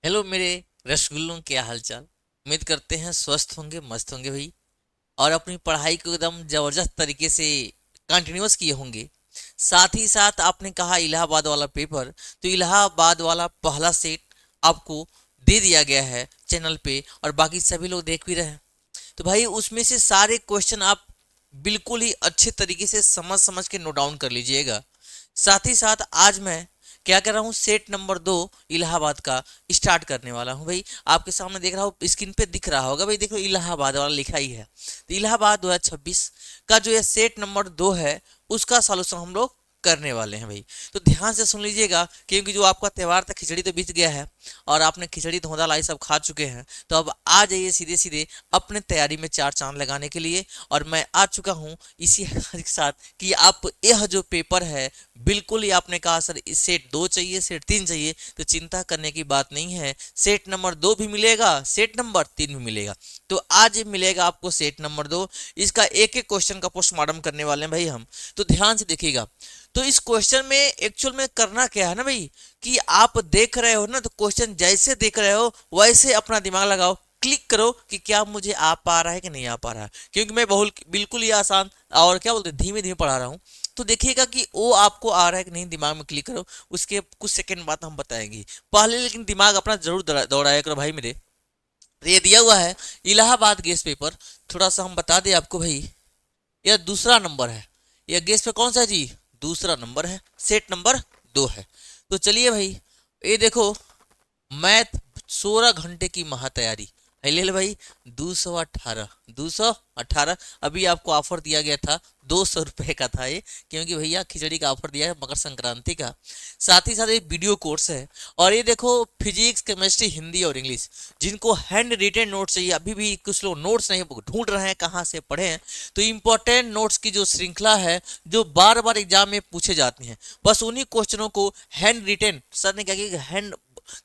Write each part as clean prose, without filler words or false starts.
Hello मेरे रसगुल्लों, क्या हाल चाल। उम्मीद करते हैं स्वस्थ होंगे, मस्त होंगे भाई। और अपनी पढ़ाई को एकदम जबरदस्त तरीके से कंटिन्यूअस किए होंगे। साथ ही साथ आपने कहा इलाहाबाद वाला पेपर, तो इलाहाबाद वाला पहला सेट आपको दे दिया गया है चैनल पे, और बाकी सभी लोग देख भी रहे हैं। तो भाई उसमें से सारे क्वेश्चन आप बिल्कुल ही अच्छे तरीके से समझ समझ के नोट डाउन कर लीजिएगा। साथ ही साथ आज मैं क्या कर रहा हूँ, सेट नंबर 2 इलाहाबाद का स्टार्ट करने वाला हूँ भाई। आपके सामने देख रहा हूँ, स्क्रीन पे दिख रहा होगा भाई, देखो इलाहाबाद वाला लिखा ही है। तो इलाहाबाद 2026 का जो ये सेट नंबर 2 है, उसका सॉल्यूशन हम लोग करने वाले हैं भाई। तो ध्यान से सुन लीजिएगा, क्योंकि जो आपका त्यौहार था, खिचड़ी तो बीत गया है और आपने खिचड़ी धोंधा लाई सब खा चुके हैं। तो अब आ जाइए सीधे सीधे अपने तैयारी में चार चांद लगाने के लिए। और मैं आ चुका हूँ इसी के साथ कि आप यह जो पेपर है, बिल्कुल ही आपने कहा सर सेट 2 चाहिए, सेट 3 चाहिए, तो चिंता करने की बात नहीं है। सेट नंबर 2 भी मिलेगा, सेट नंबर 3 भी मिलेगा। तो आज मिलेगा आपको सेट नंबर 2। इसका एक एक क्वेश्चन का पोस्टमार्टम करने वाले हैं भाई हम। तो ध्यान से देखिएगा। तो इस क्वेश्चन में एक्चुअल में करना क्या है ना भाई, कि आप देख रहे हो ना, तो क्वेश्चन जैसे देख रहे हो वैसे अपना दिमाग लगाओ, क्लिक करो कि क्या मुझे आ पा रहा है कि नहीं आ पा रहा है। क्योंकि मैं बहुत बिल्कुल ही आसान और क्या बोलते हैं, धीमे धीमे पढ़ा रहा हूँ। तो देखिएगा कि वो आपको आ रहा है कि नहीं, दिमाग में क्लिक करो। उसके कुछ सेकंड बाद हम बताएंगे। पहले लेकिन दिमाग अपना जरूर दौड़ाया करो भाई मेरे। तो ये दिया हुआ है इलाहाबाद गेस्ट पेपर। थोड़ा सा हम बता दें आपको भाई, यह दूसरा नंबर है। यह गेस्ट पे कौन सा है जी, दूसरा नंबर है, सेट नंबर 2 है। तो चलिए भाई, ये देखो, मैथ 16 घंटे की महा तैयारी है, ले लो भाई। 218 अभी आपको ऑफर दिया गया था, 200 रुपए का था ये, क्योंकि भैया खिचड़ी का ऑफर दिया है मकर संक्रांति का। साथ ही साथ एक वीडियो कोर्स है। और ये देखो, फिजिक्स, केमिस्ट्री, हिंदी और इंग्लिश, जिनको हैंड रिटेन नोट्स चाहिए, अभी भी कुछ लोग नोट्स नहीं ढूंढ रहे हैं कहाँ से पढ़े, तो इंपॉर्टेंट नोट्स की जो श्रृंखला है, जो बार बार एग्जाम में पूछे जाती हैं, बस उन्हीं क्वेश्चनों को हैंड रिटेन सर ने क्या किया, हैंड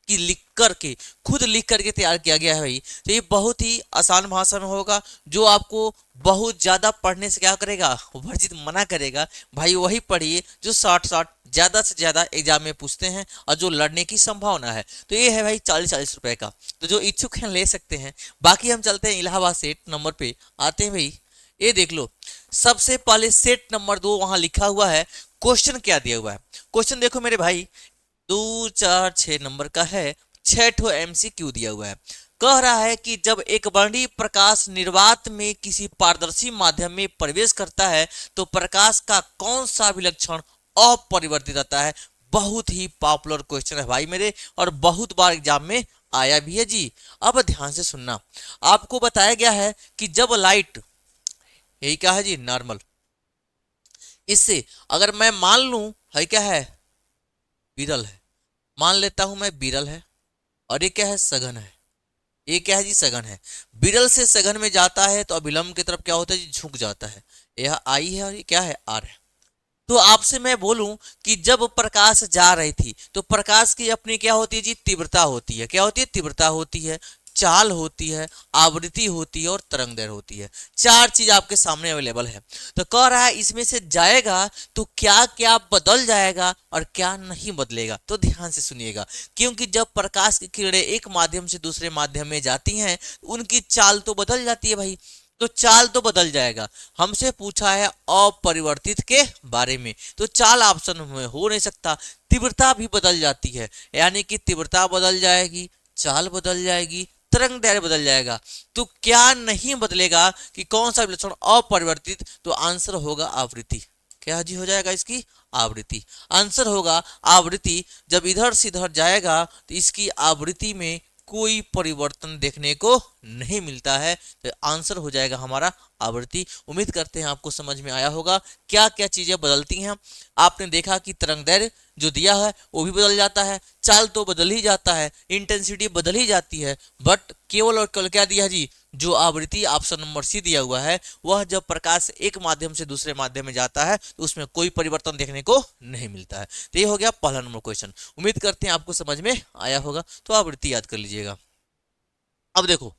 की लिख करके, खुद लिख करके तैयार किया गया है भाई। तो ये बहुत ही आसान भाषा में होगा, जो आपको बहुत ज्यादा पढ़ने से क्या करेगा, वर्जित मना करेगा। भाई वही पढ़िए जो 60 ज्यादा से ज्यादा एग्जाम में पूछते हैं और जो लड़ने की संभावना है। तो ये है भाई 40-40 रुपए का। तो जो इच्छुक हैं ले सकते हैं। बाकी हम चलते हैं इलाहाबाद सेट नंबर पे आते हैं भाई। ये देख लो, सबसे पहले सेट नंबर 2 वहां लिखा हुआ है। क्वेश्चन क्या दिया हुआ है, क्वेश्चन देखो मेरे भाई, 2 4 6 नंबर का है। 6 MCQ दिया हुआ है। कह रहा है कि जब एक वर्णी प्रकाश निर्वात में किसी पारदर्शी माध्यम में प्रवेश करता है, तो प्रकाश का कौन सा विलक्षण अपरिवर्तित रहता है। बहुत ही पॉपुलर क्वेश्चन है भाई मेरे, और बहुत बार एग्जाम में आया भी है जी। अब ध्यान से सुनना, आपको बताया गया है कि जब लाइट, यही क्या है जी, नॉर्मल, इससे अगर मैं मान लूं है क्या है, विरल है, मान लेता हूं मैं विरल है, और ये क्या है, सघन है। ये क्या है जी, सघन है। विरल से सघन में जाता है तो अभिलंब की तरफ क्या होता है जी, झुक जाता है। यह आई है और ये क्या है, आर है। तो आपसे मैं बोलूं कि जब प्रकाश जा रही थी, तो प्रकाश की अपनी क्या होती है जी, तीव्रता होती है। क्या होती है, तीव्रता होती है, चाल होती है, आवृत्ति होती है और तरंग दैर्घ्य होती है। चार चीज आपके सामने अवेलेबल है। तो कह रहा है इसमें से जाएगा तो क्या क्या बदल जाएगा और क्या नहीं बदलेगा। तो ध्यान से सुनिएगा, क्योंकि जब प्रकाश की किरणें एक माध्यम से दूसरे माध्यम में जाती हैं, उनकी चाल तो बदल जाती है भाई। तो चाल तो बदल जाएगा। हमसे पूछा है अपरिवर्तित के बारे में, तो चाल ऑप्शन में हो नहीं सकता। तीव्रता भी बदल जाती है, यानी कि तीव्रता बदल जाएगी, चाल बदल जाएगी, तरंग दैर्घ्य बदल जाएगा। तो क्या नहीं बदलेगा, कि कौन सा विलक्षण अपरिवर्तित, तो आंसर होगा आवृत्ति। क्या जी हो जाएगा इसकी, आवृत्ति। आंसर होगा आवृत्ति। जब इधर से इधर जाएगा तो इसकी आवृत्ति में कोई परिवर्तन देखने को नहीं मिलता है। तो आंसर हो जाएगा हमारा आवृत्ति। उम्मीद करते हैं आपको समझ में आया होगा क्या क्या चीजें बदलती हैं। आपने देखा कि तरंग दैर्घ्य जो दिया है वो भी बदल जाता है, चाल तो बदल ही जाता है, इंटेंसिटी बदल ही जाती है, बट केवल और केवल क्या दिया जी, जो आवृत्ति ऑप्शन नंबर सी दिया हुआ है, वह जब प्रकाश एक माध्यम से दूसरे माध्यम में जाता है तो उसमें कोई परिवर्तन देखने को नहीं मिलता है। तो ये हो गया पहला नंबर क्वेश्चन। उम्मीद करते हैं आपको समझ में आया होगा। तो आवृत्ति याद कर लीजिएगा। अब देखो,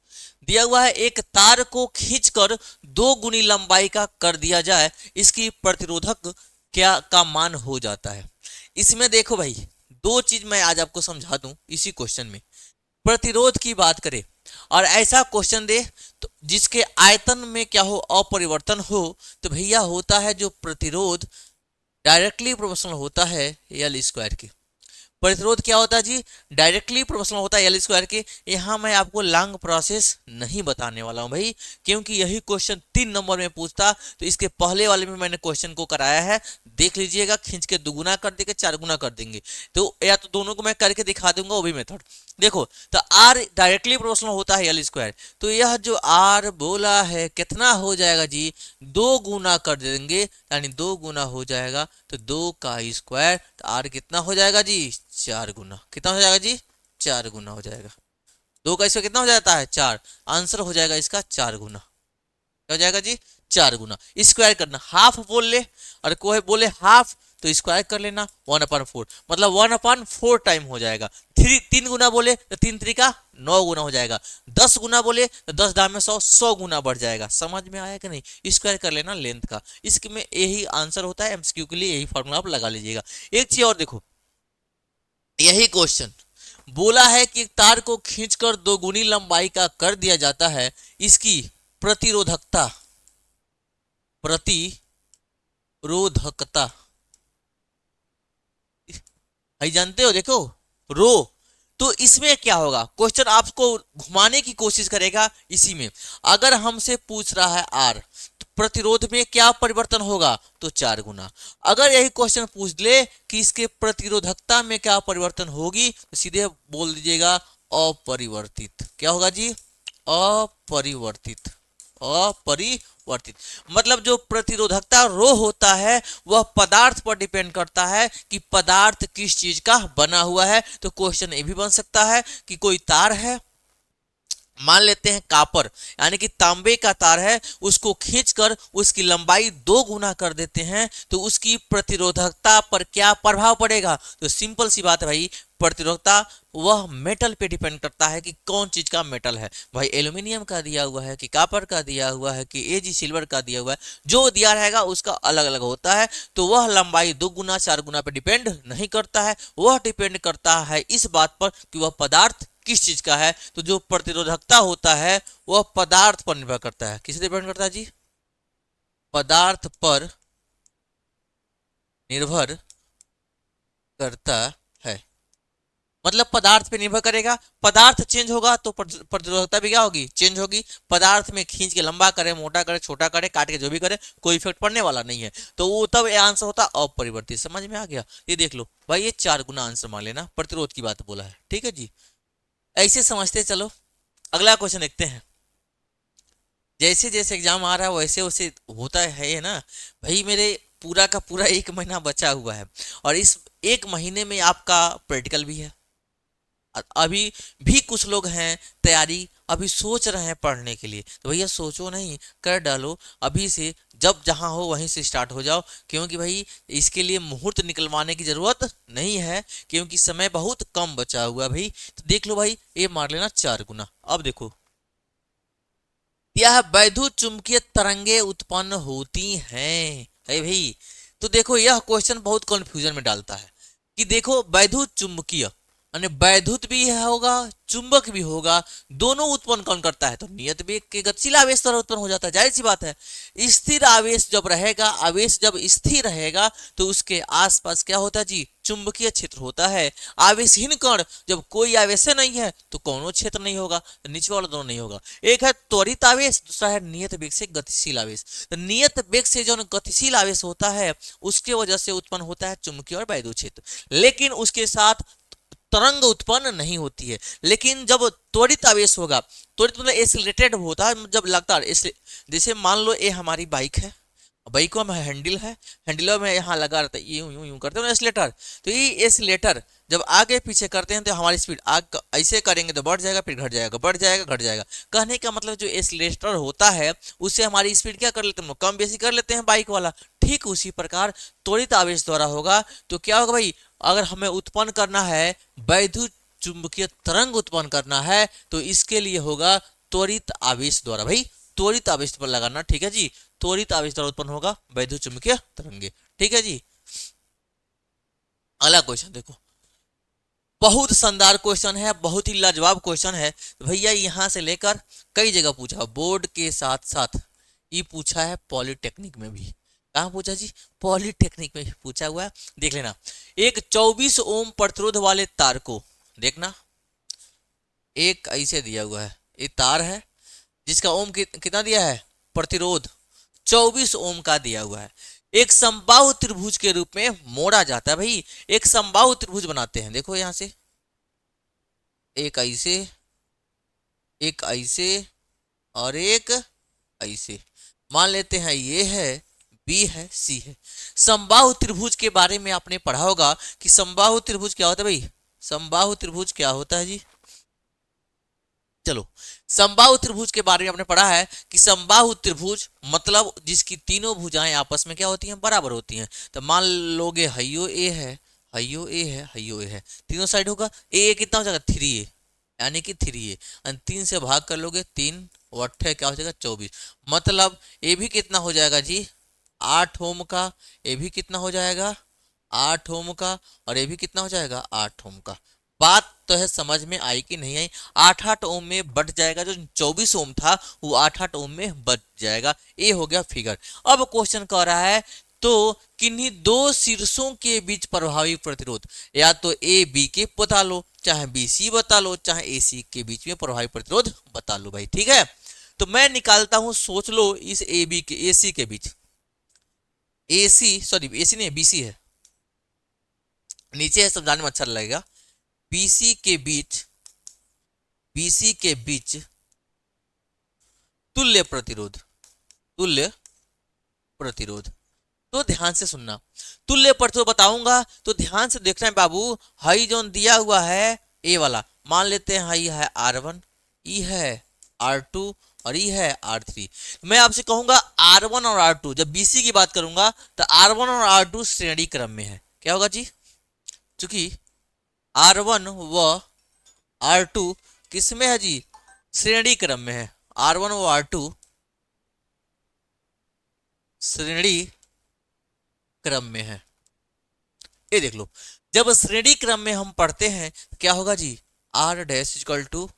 दिया हुआ है एक तार को खींचकर 2 गुनी लंबाई का कर दिया जाए, इसकी प्रतिरोधक क्या का मान हो जाता है। इसमें देखो भाई, दो चीज मैं आज आपको समझा दूं इसी क्वेश्चन में। प्रतिरोध की बात करें और ऐसा क्वेश्चन दे तो जिसके आयतन में क्या हो, अपरिवर्तन हो, तो भैया होता है जो प्रतिरोध डायरेक्टली प्रोपोर्शनल होता है एल स्क्वायर के। प्रतिरोध क्या होता है जी, डायरेक्टली प्रोपोर्शनल होता है एल स्क्वायर के। यहाँ मैं आपको लॉन्ग प्रोसेस नहीं बताने वाला हूं भाई, क्योंकि यही क्वेश्चन 3 नंबर में पूछता, तो इसके पहले वाले में मैंने क्वेश्चन को कराया है, देख लीजिएगा, खींच के दुगुना कर देंगे, 4 गुना कर देंगे, तो या तो दोनों को मैं करके दिखा दूंगा, वो भी मेथड। देखो तो आर डायरेक्टली प्रोपोर्शनल होता है एल स्क्वायर, तो यह जो आर बोला है कितना हो जाएगा जी, 2 गुना कर देंगे, यानी 2 गुना हो जाएगा, तो 2 का स्क्वायर, तो आर कितना हो जाएगा जी, 4 गुना। कितना हो जाएगा जी, 4 गुना हो जाएगा। 2 का स्क्वायर कितना हो जाता है, 4। आंसर हो जाएगा इसका 4 गुना। क्या हो जाएगा जी, 4 गुना। स्क्वायर करना, हाफ बोल ले, और कोई बोले हाफ तो स्क्वायर कर लेना, 1/4, मतलब 1/4 टाइम हो जाएगा। 3 गुना बोले तो 3 × 9 गुना हो जाएगा। 10 गुना बोले तो 10 दाम में 100, 100 गुना बढ़ जाएगा। समझ में आया कि नहीं, स्क्वायर कर लेना लेंथ का। इसमें यही आंसर होता है, एमसीक्यू के लिए यही फॉर्मूला आप लगा लीजिएगा। एक चीज और देखो, यही क्वेश्चन बोला है कि तार को खींचकर 2 गुनी लंबाई का कर दिया जाता है, इसकी प्रतिरोधकता, प्रतिरोधकता भाई जानते हो, देखो रो, तो इसमें क्या होगा, क्वेश्चन आपको घुमाने की कोशिश करेगा इसी में। अगर हमसे पूछ रहा है आर, तो प्रतिरोध में क्या परिवर्तन होगा, तो 4 गुना। अगर यही क्वेश्चन पूछ ले कि इसके प्रतिरोधकता में क्या परिवर्तन होगी, तो सीधे बोल दीजिएगा अपरिवर्तित। क्या होगा जी, अपरिवर्तित। अपरिवर्तित मतलब जो प्रतिरोधकता रो होता है वह पदार्थ पर डिपेंड करता है कि पदार्थ किस चीज का बना हुआ है। तो क्वेश्चन ये भी बन सकता है कि कोई तार है, मान लेते हैं कापर, यानी कि तांबे का तार है, उसको खींचकर उसकी लंबाई 2 गुना कर देते हैं, तो उसकी प्रतिरोधकता पर क्या प्रभाव पड़ेगा। तो सिंपल सी बात है भाई, प्रतिरोधकता वह मेटल पे डिपेंड करता है कि कौन चीज का मेटल है। भाई एल्यूमिनियम का दिया हुआ है कि कापर का दिया हुआ है कि एजी सिल्वर का दिया हुआ है, जो दिया रहेगा उसका अलग अलग होता है। तो वह लंबाई 2 गुना 4 गुना पे डिपेंड नहीं करता है, वह डिपेंड करता है इस बात पर कि वह पदार्थ किस चीज का है। तो जो प्रतिरोधकता होता है वह पदार्थ पर निर्भर करता है। किस डिपेंड करता है जी, पदार्थ पर निर्भर करता है। मतलब पदार्थ पे निर्भर करेगा, पदार्थ चेंज होगा तो प्रतिरोधकता भी क्या होगी, चेंज होगी। पदार्थ में खींच के लंबा करे, मोटा करे, छोटा करे, काट के जो भी करे, कोई इफेक्ट पड़ने वाला नहीं है। तो वो तब ये आंसर होता अपरिवर्तित। समझ में आ गया, ये देख लो भाई, ये 4 गुना आंसर मान लेना, प्रतिरोध की बात बोला है, ठीक है जी। ऐसे समझते चलो, अगला क्वेश्चन देखते हैं। जैसे जैसे एग्जाम आ रहा है वैसे वैसे होता है ना भाई। मेरे पूरा का पूरा 1 महीना बचा हुआ है, और इस 1 महीने में आपका प्रैक्टिकल भी है। अभी भी कुछ लोग हैं तैयारी, अभी सोच रहे हैं पढ़ने के लिए, तो भैया सोचो नहीं, कर डालो अभी से, जब जहां हो वहीं से स्टार्ट हो जाओ। क्योंकि भाई इसके लिए मुहूर्त निकलवाने की जरूरत नहीं है, क्योंकि समय बहुत कम बचा हुआ है भाई। तो देख लो भाई, ये मार लेना 4 गुना। अब देखो, यह वैद्युत चुंबकीय तरंगे उत्पन्न होती हैं है भाई। तो देखो यह क्वेश्चन बहुत कंफ्यूजन में डालता है कि देखो वैद्युत चुंबकीय, यानी वैद्युत भी होगा, चुंबक भी होगा, दोनों उत्पन्न कौन करता है, तो नियत वेग के गतिशील आवेश द्वारा उत्पन्न हो जाता है। जाहिर सी बात है, स्थिर आवेश जब रहेगा, आवेश जब स्थिर रहेगा, तो उसके आसपास क्या होता है जी, चुंबकीय क्षेत्र होता है। आवेशहीन कण, जब कोई आवेश नहीं है तो कोनो क्षेत्र नहीं होगा, तो नीचे वाला दोनों नहीं होगा। एक है त्वरित आवेश, दूसरा है नियत वेग से गतिशील आवेश। तो नियत वेग से जो गतिशील आवेश होता है उसके वजह से उत्पन्न होता है चुंबकीय और वैद्युत क्षेत्र, लेकिन उसके साथ तरंग उत्पन्न नहीं होती है। लेकिन जब त्वरित आवेश होगा, त्वरित मतलब एक्सीलरेटेड होता है, जब लगता है, जैसे मान लो ये हमारी बाइक है, बाइक में हैंडल है, हैंडल में यहाँ लगा रहता है, यूं यूं यूं करते हो ना एक्सीलेटर, तो ये एक्सीलेटर जब आगे पीछे करते हैं तो हमारी स्पीड आग ऐसे करेंगे तो बढ़ जाएगा, फिर घट जाएगा, बढ़ जाएगा, घट जाएगा। कहने का मतलब जो एक्सीलेटर होता है उससे हमारी स्पीड क्या कर लेते हैं, कम बेसी कर लेते हैं बाइक वाला। ठीक उसी प्रकार त्वरित आवेश द्वारा होगा, तो क्या होगा भाई, अगर हमें उत्पन्न करना है वैद्युत चुंबकीय तरंग उत्पन्न करना है, तो इसके लिए होगा त्वरित आवेश द्वारा। भाई त्वरित आवेश पर लगाना, ठीक है जी, त्वरित आवेश द्वारा उत्पन्न होगा वैद्युत चुंबकीय तरंगे, ठीक है जी। अगला क्वेश्चन देखो, बहुत शानदार क्वेश्चन है, बहुत ही लाजवाब क्वेश्चन है। तो भैया यहाँ से लेकर कई जगह पूछा, बोर्ड के साथ साथ ये पूछा है पॉलिटेक्निक में भी। कहाँ पूछा जी? पॉलिटेक्निक में भी पूछा हुआ है, देख लेना। एक 24 ओम प्रतिरोध वाले तार को देखना, एक ऐसे दिया हुआ है, ये तार है जिसका ओम कितना दिया है, प्रतिरोध 24 ओम का दिया हुआ है। एक समबाहु त्रिभुज के रूप में मोड़ा जाता है। भाई एक समबाहु त्रिभुज बनाते हैं, देखो यहां से एक ऐसे, एक ऐसे और एक ऐसे, मान लेते हैं ये है बी है सी है। समबाहु त्रिभुज के बारे में आपने पढ़ा होगा कि समबाहु त्रिभुज क्या होता है भाई, समबाहु त्रिभुज क्या होता है जी? चलो, समबाहु त्रिभुज के बारे में आपने पढ़ा है कि समबाहु त्रिभुज मतलब जिसकी तीनों भुजाएं आपस में क्या होती हैं, बराबर होती हैं। तो मान लोगे हयो ए है, हयो ए है, हयो ए है, तीनों साइड होगा, ए कितना हो जाएगा 3a, यानी कि 3a, और 3 से भाग कर लोगे 3 वट्ठे क्या हो जाएगा 24। मतलब ए भी कितना हो जाएगा जी, 8 ओम का, ए भी कितना हो जाएगा 8 ओम का, और ये भी कितना हो जाएगा 8 ओम का। बात तो है, समझ में आई कि नहीं आई? 8-8 ओम में बढ़ जाएगा, जो 24 ओम था वो 8-8 ओम में बढ़ जाएगा। ये हो गया फिगर। अब क्वेश्चन कह रहा है तो किन्हीं दो शीर्षों के बीच प्रभावी प्रतिरोध, या तो ए बी के बता लो, चाहे बी सी बता लो, चाहे ए सी के बीच में प्रभावी प्रतिरोध बता लो भाई, ठीक है। तो मैं निकालता हूं, सोच लो इस ए बी के ए सी के बीच, ए सी सॉरी ए सी नहीं बी सी है, नीचे है समझाने में अच्छा लगेगा। बीसी के बीच, बीसी के बीच तुल्य प्रतिरोध, तुल्य प्रतिरोध। तो ध्यान से सुनना, तुल्य प्रतिरोध बताऊंगा तो ध्यान से देखना है बाबू। हाई जोन दिया हुआ है ए वाला, मान लेते हैं हाई है R1, ई है R2 और ई है R3। मैं आपसे कहूंगा R1 और R2, जब बीसी की बात करूंगा तो R1 और R2 श्रेणी क्रम में है। क्या होगा जी? चूंकि R1 व R2 किसमें है जी, श्रेणी क्रम में है। R1 व R2 श्रेणी क्रम में है। ये देख लो, जब श्रेणी क्रम में हम पढ़ते हैं क्या होगा जी, R dash equal to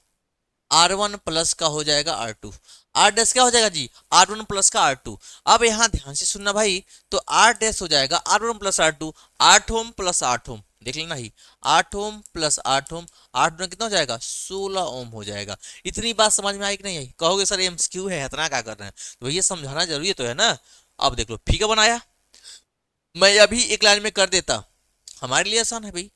R1 plus का हो जाएगा R2, R डैश क्या हो जाएगा जी, R1 प्लस का R2। अब यहाँ ध्यान से सुनना भाई, तो R डैश हो जाएगा R1 plus R2, 8 ohm plus 8 ओम, देख लेना ही, 8 ओम प्लस 8 ओम, 8 में कितना हो जाएगा 16 ओम हो जाएगा। इतनी बात समझ में आई कि नहीं आई? कहोगे सर एमसीक्यू है, इतना क्या कर रहे हैं, तो भैया समझाना जरूरी तो है ना। अब देख लो फिगर बनाया, मैं अभी एक लाइन में कर देता, हमारे लिए आसान है भाई।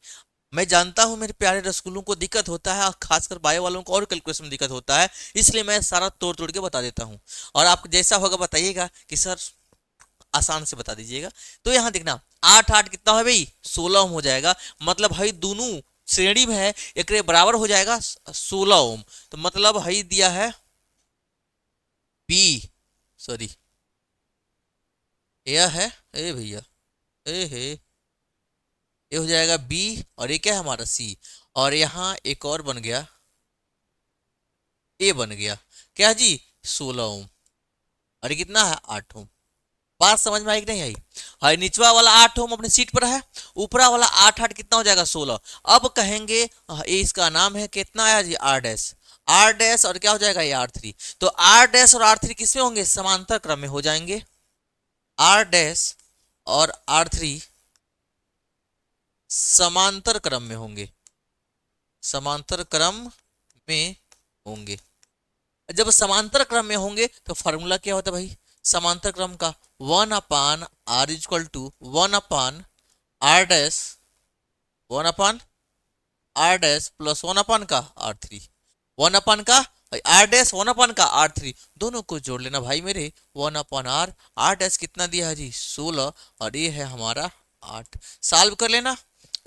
मैं जानता हूं मेरे प्यारे रसगुल्लों को दिक्कत होता है, खासकर बायो वालों को और कैलकुलेशन में दिक्कत होता है, इसलिए मैं सारा तोड़ तोड़ के बता देता हूं, और आप जैसा होगा बताइएगा कि सर आसान से बता दीजिएगा। तो यहां देखना 8-8 कितना है भाई 16 ओम हो जाएगा, मतलब भाई दोनों श्रेणी में है, एक बराबर हो जाएगा 16 ओम। तो मतलब भाई दिया है बी, सॉरी यह है ए भैया, ए है, ये हो जाएगा बी, और ये क्या है हमारा सी, और यहाँ एक और बन गया, ए बन गया क्या जी 16 ओम, और ये कितना है 8 ओम। बात समझ में आई कि नहीं आई? हाई निचवा वाला 8 ओम अपने सीट पर है, ऊपरा वाला 8-8 कितना हो जाएगा 16। अब कहेंगे ये इसका नाम है कितना आया जी आर डैश, आर डैश और क्या हो जाएगा ये R3। तो आर डैश और R3 किसमें होंगे, समांतर क्रम में हो जाएंगे। आर डैश और R3 समांतर क्रम में होंगे, समांतर क्रम में होंगे। जब समांतर क्रम में होंगे तो फॉर्मूला क्या होता है भाई समांतर क्रम का, 1/r equal to 1/r dash, 1/r dash plus 1 का R3, 1 का R डैश 1 का R3, दोनों को जोड़ लेना भाई मेरे, 1/r, R डैश कितना दिया है जी 16, और ये है हमारा 8। सॉल्व कर लेना,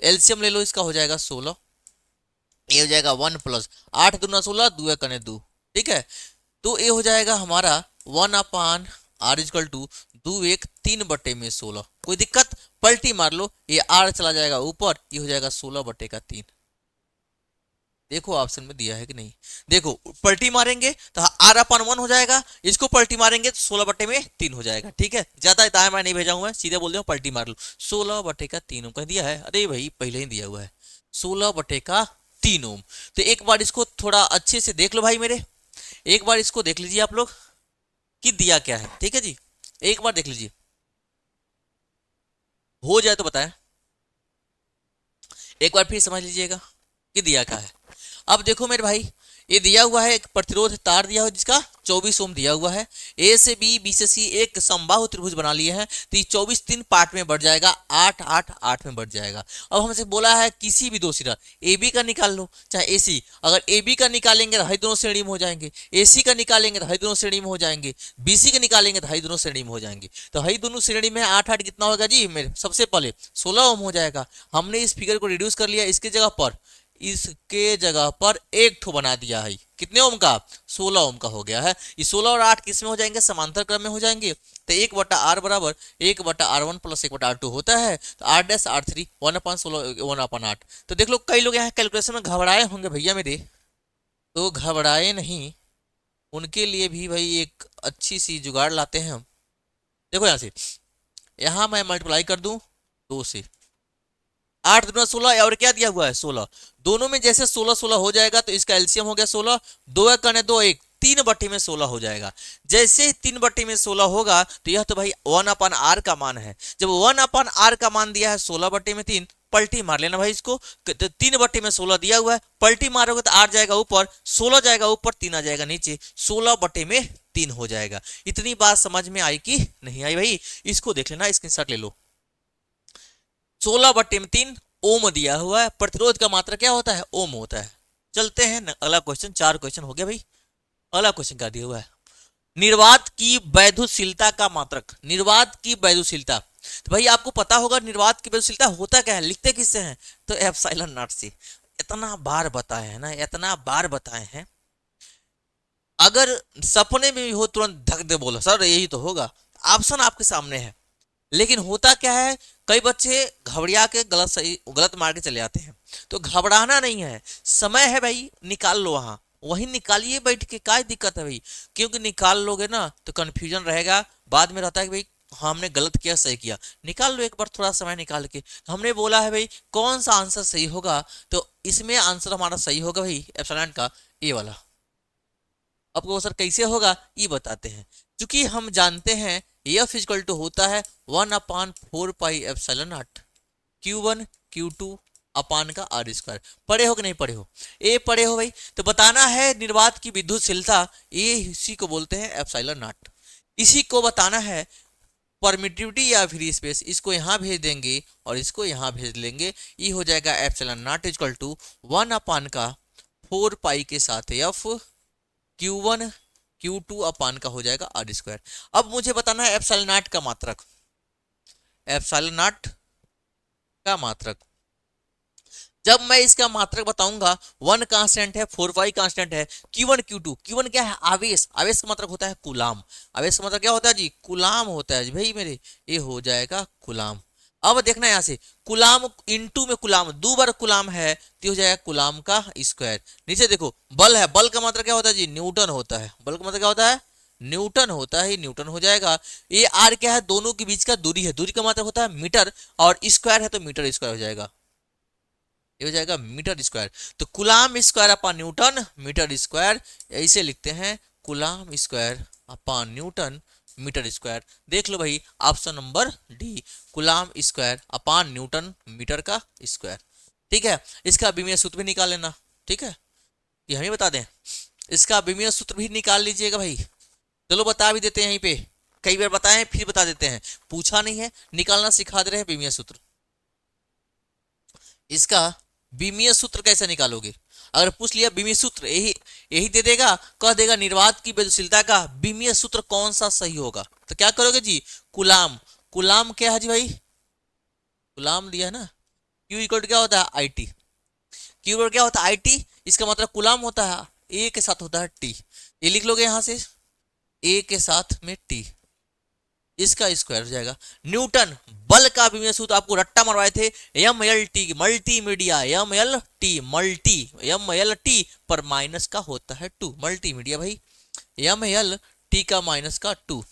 एलसीएम ले लो, इसका हो जाएगा 16, ये हो जाएगा 1 प्लस 8 दूना 16, 2 कने 2, ठीक है। तो ये हो जाएगा हमारा 1/r इक्वल टू 2 1 3/16। कोई दिक्कत, पलटी मार लो, ये r चला जाएगा ऊपर, ये हो जाएगा 16/3। देखो ऑप्शन में दिया है कि नहीं, देखो पलटी मारेंगे तो r/1 हो जाएगा, इसको पलटी मारेंगे तो 16/3 हो जाएगा, ठीक है। ज्यादा दाएं बाएं नहीं भेजा हूं मैं, सीधे बोल रहा हूं पलटी मार लो, 16/3 कह दिया है। अरे भाई पहले ही दिया हुआ है 16/3 ओम। तो एक बार इसको थोड़ा अच्छे से देख लो भाई मेरे, एक बार इसको देख लीजिए आप लोग कि दिया क्या है। ठीक है जी, एक बार देख लीजिए, हो जाए तो बताएं, एक बार फिर समझ लीजिएगा कि दिया क्या है। अब देखो मेरे भाई, ये दिया हुआ है एक प्रतिरोध तार दिया हुआ जिसका 24 ओम दिया हुआ है, ए से बी, बी से सी एक समबाहु त्रिभुज बना लिए हैं, तो ये 24 तीन पार्ट में बढ़ जाएगा, 8 8 8 में बढ़ जाएगा। अब हमसे बोला है किसी भी दो सिरा ए बी का निकाल लो चाहे ए सी, अगर ए बी का निकालेंगे तो हई दोनों श्रेणी में हो जाएंगे, ए सी का निकालेंगे तो हई दोनों श्रेणी में हो जाएंगे, बी सी का निकालेंगे तो हई दोनों श्रेणी में हो जाएंगे। तो हई दोनों श्रेणी में 8 8 कितना होगा जी मेरे, सबसे पहले 16 ओम हो जाएगा। हमने इस फिगर को रिड्यूस कर लिया, इसके जगह पर एक ठो बना दिया है, कितने ओम का, 16 ओम का हो गया है। ये 16 और 8 किस में हो जाएंगे, समांतर क्रम में हो जाएंगे। तो 1/r बराबर 1/r1 प्लस 1/r2 होता है, तो r डैश r3 1/16 1/8। तो देख लो कई लोग यहाँ कैलकुलेशन में घबराए होंगे भैया मेरे, तो घबराए नहीं, उनके लिए भी भाई एक अच्छी सी जुगाड़ लाते हैं हम। देखो यहाँ से, यहाँ मैं मल्टीप्लाई कर दूं 2 से, 8 दूना 16 और क्या दिया हुआ है 16, दोनों में जैसे 16 16 हो जाएगा तो इसका एलसीएम हो गया 16, 2 एक करने 2 1, 3/16 हो जाएगा। जैसे ही 3/16 होगा तो यह तो भाई 1/r का मान है। जब 1/r का मान दिया है 16/3, पलटी मार लेना भाई इसको, तो 3/16 दिया हुआ है, पलटी मारोगे तो r जाएगा ऊपर, 16 जाएगा ऊपर, 3 आ जाएगा नीचे, 16/3 हो जाएगा। इतनी बात समझ में आई कि नहीं आई भाई, इसको देख लेना, स्क्रीनशॉट ले लो। 16/3 ओम दिया हुआ है, प्रतिरोध का मात्रा क्या होता है, ओम होता है। चलते हैं अगला क्वेश्चन, 4 क्वेश्चन हो गया भाई। अगला क्वेश्चन क्या दिया हुआ है, निर्वात की वैद्युशीलता का मात्रक, निर्वात की वैद्युशीलता। तो भाई आपको पता होगा निर्वात की वैद्युशीलता होता क्या है, लिखते किससे हैं, तो एप्सिलॉन नॉट से। इतना बार बताए हैं ना, इतना बार बताए हैं, अगर सपने में भी हो तुरंत धक दे बोलो सर यही तो होगा, ऑप्शन आपके सामने है। लेकिन होता क्या है, कई बच्चे घबरा के गलत मार के चले आते हैं। तो घबराना नहीं है, समय है भाई, निकाल लो, वहां वही निकालिए बैठ के, क्या दिक्कत है भाई, क्योंकि निकाल लोगे ना तो कंफ्यूजन रहेगा, बाद में रहता है कि भाई हमने गलत किया सही किया। निकाल लो एक बार थोड़ा समय निकाल के। हमने बोला है भाई कौन सा आंसर सही होगा, तो इसमें आंसर हमारा सही होगा भाई एप्सिलॉन का ए वाला। आपको सर कैसे होगा ये बताते हैं, क्योंकि हम जानते हैं एफ इक्वल टू होता है 1/4πε0 Q1 Q2 अपान का आर स्क्वायर। पढ़े हो कि नहीं पढ़े हो, ए पढ़े हो भाई। तो बताना है निर्वात की विद्युतशीलता, ये इसी को बोलते हैं एप्सिलॉन नॉट। इसी को बताना है परमिटिविटी या फ्री स्पेस, इसको यहाँ भेज देंगे और इसको यहाँ भेज लेंगे, ये हो जाएगा एप्सिलॉन नॉट इक्वल टू 1/4 पाई के साथ एफ Q1 Q2 अपान का हो जाएगा आर स्क्वायर। अब मुझे बताना है एप्सिलॉन नॉट का मात्रक, एप्सिलॉन नॉट का मात्रक। जब मैं इसका मात्रक बताऊंगा, 1 कांस्टेंट है, 4 पाई कांस्टेंट है, Q1 Q2, Q1 क्या है, आवेश, आवेश का मात्रक होता है कूलाम, आवेश का मात्रक क्या होता है जी, कूलाम होता है भाई मेरे, ये हो जाएगा कूलाम। अब देखना यहां से, कुलाम इनटू में कुलाम, 2 बार कुलाम है तो हो जाएगा कुलाम का स्क्वायर। नीचे देखो बल है, बल का मतलब क्या होता है जी, न्यूटन होता है, बल का मतलब क्या होता है, न्यूटन होता है, न्यूटन हो जाएगा। ये आर क्या है, दोनों के बीच का दूरी है, दूरी का मतलब होता है मीटर, और स्क्वायर है तो मीटर स्क्वायर हो जाएगा, ये हो जाएगा मीटर स्क्वायर। तो coulomb square upon newton metre square, ऐसे लिखते हैं coulomb square upon newton metre square. देख लो भाई option number D, coulomb square upon newton metre का स्क्वायर। ठीक है, इसका विमीय सूत्र भी निकाल लेना। ठीक है, ये हमें बता दें, इसका विमीय सूत्र भी निकाल लीजिएगा भाई। चलो बता भी देते हैं, यहीं पे कई बार बताएं फिर बता देते हैं, पूछा नहीं है, निकालना सिखा दे रहे हैं विमीय सूत्र। इसका विमीय सूत्र कैसे निकालोगे, अगर पूछ लिया विमीय सूत्र, यही यही दे देगा, कह देगा निर्वात की वैद्युशीलता का विमीय सूत्र कौन सा सही होगा, तो क्या करोगे जी, कुलाम, कुलाम क्या है जी भाई, कुलाम दिया है ना, क्यू इक्वल टू क्या होता है आई टी, क्यू इक्वल क्या होता है आई टी, इसका मतलब कुलाम होता है, ए के साथ होता है टी, ये लिख लोगे यहां से, ए के साथ में टी, इसका स्क्वायर हो जाएगा। न्यूटन बल का विमीय सूत्र आपको रट्टा मरवाए थे, M L T multimedia, M L T पर माइनस का होता है 2, मल्टीमीडिया भाई, एम एल टी का माइनस का 2।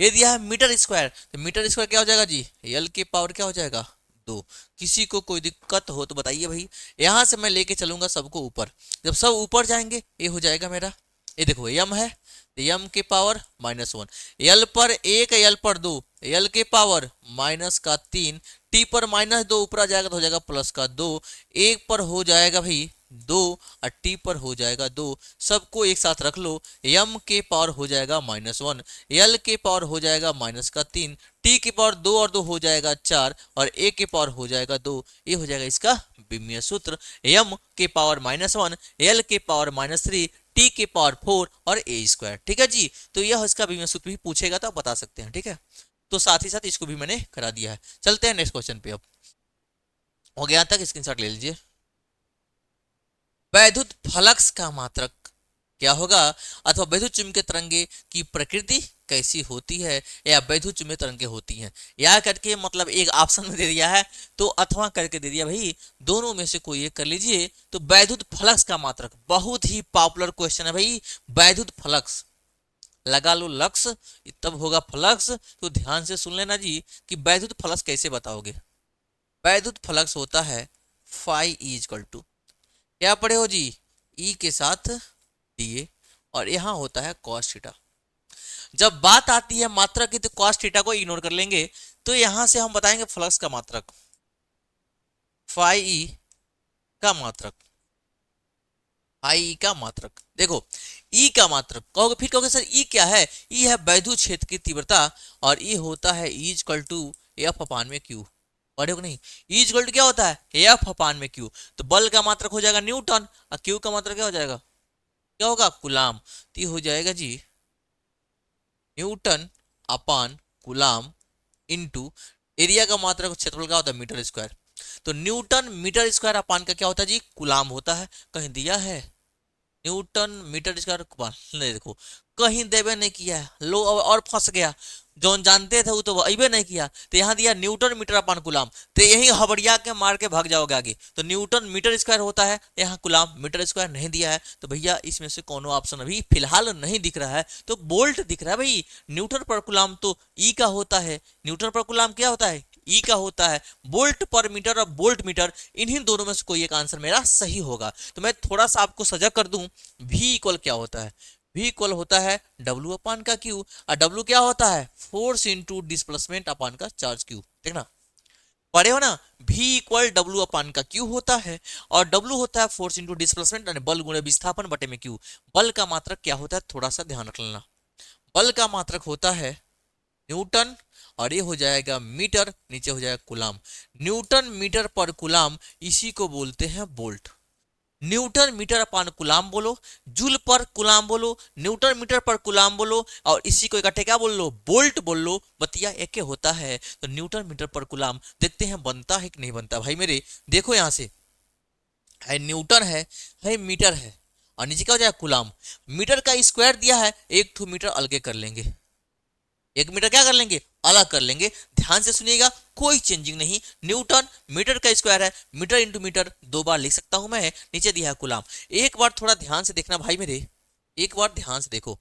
ये दिया है मीटर स्क्वायर, तो मीटर स्क्वायर क्या हो जाएगा जी, एल की पावर क्या हो जाएगा 2। किसी को कोई दिक्कत हो तो बताइए भाई। यहां से मैं लेके चलूंगा सबको ऊपर, जब सब ऊपर जाएंगे ये हो जाएगा मेरा, ये देखो यम है, यम के पावर -1, यल पर 1 यल पर 2, यल के पावर -3, टी पर -2 ऊपर आ जाएगा तो हो जाएगा +2, एक पर हो जाएगा भाई 2 और टी पर हो जाएगा 2, सबको एक साथ रख लो, यम के पावर हो जाएगा -1, यल के पावर हो जाएगा -3, टी के पावर 2 और 2 हो जाएगा 4 और ए के पावर हो जाएगा 2, ये हो जाएगा इसका विमीय सूत्र, यम के पावर -1, यल के पावर -3, टी के पावर 4 और ए स्क्वायर। ठीक है जी, तो यह इसका विमीय सूत्र भी पूछेगा तो आप बता सकते हैं। ठीक है, तो साथ ही साथ इसको भी मैंने करा दिया है। चलते हैं नेक्स्ट क्वेश्चन पे। अब हो गया तक स्क्रीनशॉट ले लीजिए। वैद्युत फ्लक्स का मात्रक क्या होगा, अथवा वैद्युत चुंबकीय तरंगे की प्रकृति कैसी होती है, या वैद्युत चुंबकीय तरंगे होती हैं, या करके मतलब एक ऑप्शन में दे दिया है तो अथवा करके दे दिया भाई, दोनों में से कोई एक कर लीजिए। तो वैद्युत फ्लक्स का मात्रक बहुत ही पॉपुलर क्वेश्चन है भाई। वैद्युत फ्लक्स लगा लो लक्स तब होगा फ्लक्स, तो ध्यान से सुन लेना जी कि वैद्युत फ्लक्स कैसे बताओगे। वैद्युत फ्लक्स होता है फाई ई इक्वल टू, क्या पढ़े हो जी, ई के साथ डी, और यहां होता है कॉस थीटा। जब बात आती है मात्रक की तो कॉस थीटा को इग्नोर कर लेंगे, तो यहां से हम बताएंगे फ्लक्स का मात्रक, फाई ई का मात्रक, आई का मात्रक। देखो ई का मात्रक कहोगे, फिर कहोगे सर ई क्या है, ई है वैद्युत क्षेत्र की तीव्रता, और ई होता है ई इक्वल टू एफ अपान में क्यू। पढ़े हो नहीं, ई इक्वल टू क्या होता है एफ अपान में क्यू, तो बल का मात्रक हो जाएगा न्यूटन और क्यू का मात्रक क्या हो जाएगा, क्या होगा कुलाम, तो ये हो जाएगा जी न्यूटन अपान कुलाम इनटू एरिया का मात्रक क्षेत्रफल का होता है मीटर स्क्वायर, तो न्यूटन मीटर स्क्वायर अपान का क्या होता है जी कुलाम होता है। कहीं दिया है न्यूटन मीटर स्क्वायर, नहीं देखो कहीं देवे नहीं किया है, लो और फंस गया, जो जानते थे वो तो अबे नहीं किया, तो यहाँ दिया न्यूटन मीटर अपान कुलाम, तो यही हबड़िया के मार के भाग जाओगे आगे, तो न्यूटन मीटर स्क्वायर होता है, यहाँ कुलाम मीटर स्क्वायर नहीं दिया है, तो भैया इसमें से कौन ऑप्शन अभी फिलहाल नहीं दिख रहा है, तो बोल्ट दिख रहा है भाई। न्यूटन पर कुलाम तो ई का होता है, न्यूटन पर कुलाम क्या होता है ई का होता है, बोल्ट पर मीटर और बोल्ट मीटर, इन्हीं दोनों में से कोई एक आंसर मेरा सही होगा। तो मैं थोड़ा सा आपको सजा कर दूं, v इक्वल क्या होता है, v इक्वल होता है w अपान का q, और w क्या होता है फोर्स इंटू डिस्प्लेसमेंट अपान का चार्ज q। देखना पढ़े हो ना, v इक्वल डब्ल्यू अपान का q होता है, और w होता है फोर्स इंटू डिस्प्लेसमेंट यानी बल गुणे विस्थापन बटे में q। बल का मात्रक क्या होता है थोड़ा सा ध्यान रख लेना, बल का मात्रक होता है न्यूटन, और ये हो जाएगा मीटर, नीचे हो जाएगा कुलाम, न्यूटन मीटर पर कुलाम, इसी को बोलते हैं बोल्ट। न्यूटन मीटर अपान कुलाम बोलो, जूल पर कुलाम बोलो, न्यूटन मीटर पर कुलाम बोलो, और इसी को इकट्ठे क्या बोल लो बोल्ट बोल लो, बतिया एक होता है। तो न्यूटन मीटर पर कुलाम देखते हैं बनता है कि नहीं बनता भाई मेरे। देखो यहां से है न्यूटन है मीटर है, और नीचे क्या हो जाएगा कुलाम, मीटर का स्क्वायर दिया है, एक टू मीटर अलगे कर लेंगे, एक मीटर क्या कर लेंगे अलग कर लेंगे। ध्यान से सुनिएगा कोई चेंजिंग नहीं, न्यूटन मीटर का स्क्वायर है, मीटर इंटू मीटर दो बार लिख सकता हूं मैं, नीचे दिया है कुलाम। एक बार थोड़ा ध्यान से देखना भाई मेरे, एक बार ध्यान से देखो,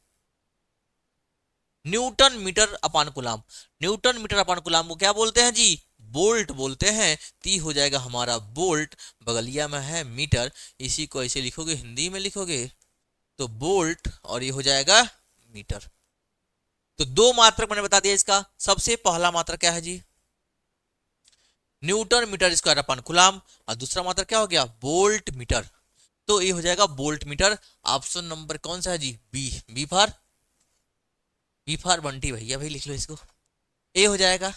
न्यूटन मीटर अपान कुलाम, न्यूटन मीटर अपान कुलाम को क्या बोलते हैं जी बोल्ट बोलते हैं, ती हो जाएगा हमारा बोल्ट, बगलिया में है मीटर, इसी को ऐसे लिखोगे हिंदी में लिखोगे तो बोल्ट, और ये हो जाएगा मीटर। तो दो मात्रक मैंने बता दिया इसका, सबसे पहला मात्रक क्या है जी newton metre square upon coulomb, और दूसरा मात्रक क्या हो गया बोल्ट मीटर, तो ये हो जाएगा बोल्ट मीटर। ऑप्शन नंबर कौन सा है जी बी फार बंटी भैया भाई लिख लो इसको, ए हो जाएगा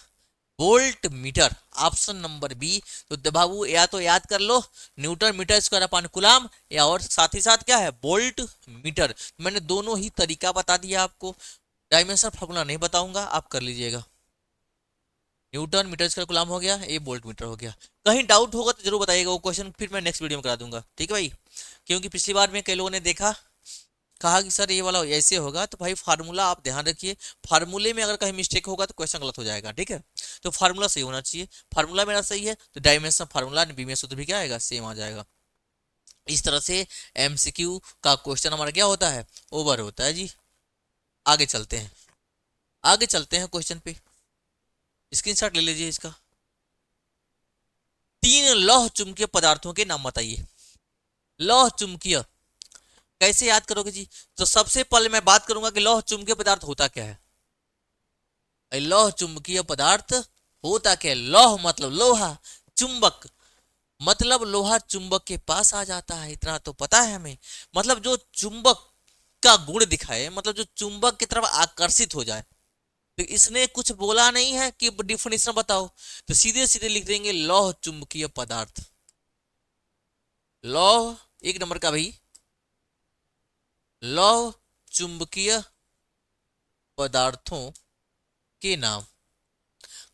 volt metre, option number B. तो बाबू या तो याद कर लो newton metre square upon coulomb, या और साथ ही साथ क्या है वोल्ट मीटर। मैंने दोनों ही तरीका बता दिया आपको, डायमेंशन फार्मूला नहीं बताऊंगा, आप कर लीजिएगा। न्यूटन मीटर स्क्वायर कुलाम हो गया, ये वोल्ट मीटर हो गया। कहीं डाउट होगा तो जरूर बताइएगा, वो क्वेश्चन फिर मैं नेक्स्ट वीडियो में करा दूंगा, ठीक है भाई। क्योंकि पिछली बार में कई लोगों ने देखा कहा कि सर ये वाला ऐसे होगा, तो भाई फार्मूला आप ध्यान रखिए, फार्मूले में अगर कहीं मिस्टेक होगा तो क्वेश्चन गलत हो जाएगा, ठीक है। तो फार्मूला सही होना चाहिए, फार्मूला मेरा सही है तो डायमेंशन फार्मूला बी में सूत्र भी क्या आएगा सेम आ जाएगा। इस तरह से एमसीक्यू का क्वेश्चन हमारा क्या होता है ओवर होता है जी। आगे चलते हैं, आगे चलते हैं क्वेश्चन पे, स्क्रीनशॉट ले लीजिए इसका। लौह चुंबकीय पदार्थों के नाम बताइए। लौह चुंबकीय कैसे याद करोगे जी? तो सबसे पहले मैं बात करूंगा कि लौह चुंबकीय पदार्थ होता क्या है। लौह चुंबकीय पदार्थ होता क्या है? लौह मतलब लोहा, चुंबक मतलब लोहा चुंबक के पास आ जाता है, इतना तो पता है हमें। मतलब जो चुंबक का गुण दिखाए, मतलब जो चुंबक की तरफ आकर्षित हो जाए। तो इसने कुछ बोला नहीं है कि डिफिनेशन बताओ, तो सीधे सीधे लिख देंगे लौह चुंबकीय पदार्थ। लौह एक नंबर का भाई, लौह चुंबकीय पदार्थों के नाम।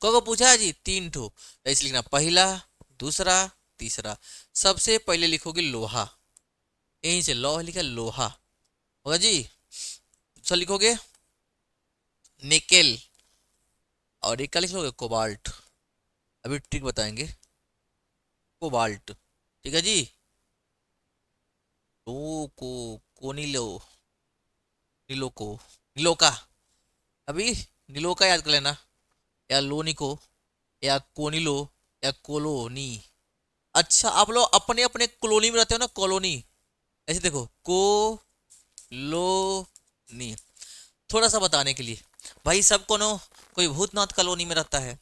को पूछा है जी? 3 ठो, तो इसलिए लिखना पहला, दूसरा, तीसरा। सबसे पहले लिखोगे लोहा, यहीं से लौह लिखा, लोहा होगा जी। दूसरा लिखोगे निकेल, और एक का लिख लोगे कोबाल्ट। अभी ट्रिक बताएंगे, कोबाल्ट, ठीक है जी। लो को कोनिलो, नीलोको, नीलोका, अभी नीलोका याद कर लेना, या लोनिको, या कोनिलो, या कोलोनी। अच्छा, आप लोग अपने अपने कॉलोनी में रहते हो ना, कॉलोनी, ऐसे देखो कोलोनी। थोड़ा सा बताने के लिए भाई, सब कोनो कोई भूतनाथ कॉलोनी में रहता है,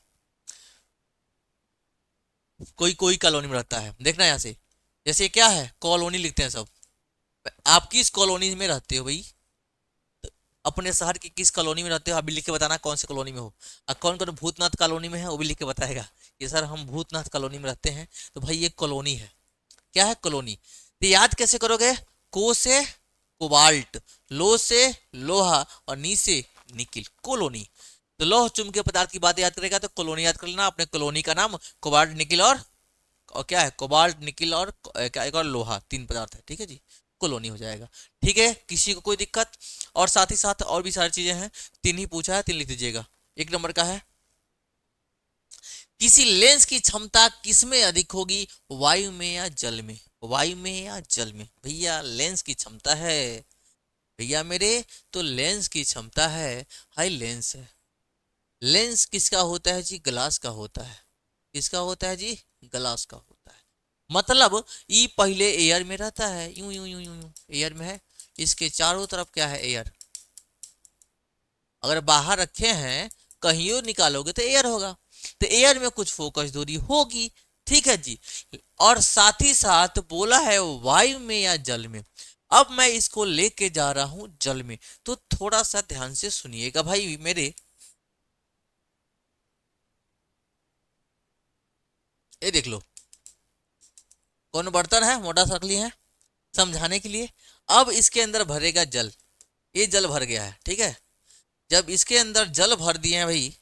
कोई कोई कॉलोनी में रहता है, देखना यहाँ से। जैसे क्या है, कॉलोनी लिखते हैं सब। आप किस कॉलोनी में रहते हो भाई? अपने शहर की किस कॉलोनी में रहते हो, अभी लिख के बताना कौन सी कॉलोनी में हो। और कौन कौन भूतनाथ कॉलोनी में है वो भी लिख के बताएगा कि सर हम भूतनाथ कॉलोनी में रहते हैं। तो भाई ये कॉलोनी है, क्या है? कॉलोनी। तो याद कैसे करोगे? को से कोबाल्ट, लो से लोहा, और नी से निकिल, कॉलोनी। तो लौह चुंबकीय पदार्थ की बात याद करेगा तो कॉलोनी याद कर लेना, अपने कॉलोनी का नाम कोबाल्ट, निकिल और क्या है, कोबाल्ट, निकिल और क्या, एक और लोहा, 3 पदार्थ है, ठीक है जी। कॉलोनी हो जाएगा, ठीक है। किसी को कोई दिक्कत? और साथ ही साथ और भी सारी चीजें हैं, 3 ही पूछा है, 3 लिख दीजिएगा। एक नंबर का है, किसी लेंस की क्षमता किसमें अधिक होगी, वायु में या जल में? वायु में या जल में? भैया लेंस की क्षमता है, भैया मेरे, तो लेंस की क्षमता है, हाई लेंस है। लेंस किसका होता है जी? ग्लास का होता है। किसका होता है जी? ग्लास का होता है। मतलब ई पहले एयर में रहता है, यूं यूं यूं यूं यूं एयर में है, इसके चारों तरफ क्या है? एयर। अगर बाहर रखे हैं, कहीं और निकालोगे तो एयर होगा, तो एयर में कुछ फोकस दूरी होगी, ठीक है जी। और साथ ही साथ बोला है वायु में या जल में। अब मैं इसको लेके जा रहा हूं जल में, तो थोड़ा सा ध्यान से सुनिएगा भाई मेरे। ये देख लो, कौन बर्तन है, मोटा सकली है, समझाने के लिए। अब इसके अंदर भरेगा जल, ये जल भर गया है, ठीक है। जब इसके अंदर जल भर दिए हैं भाई,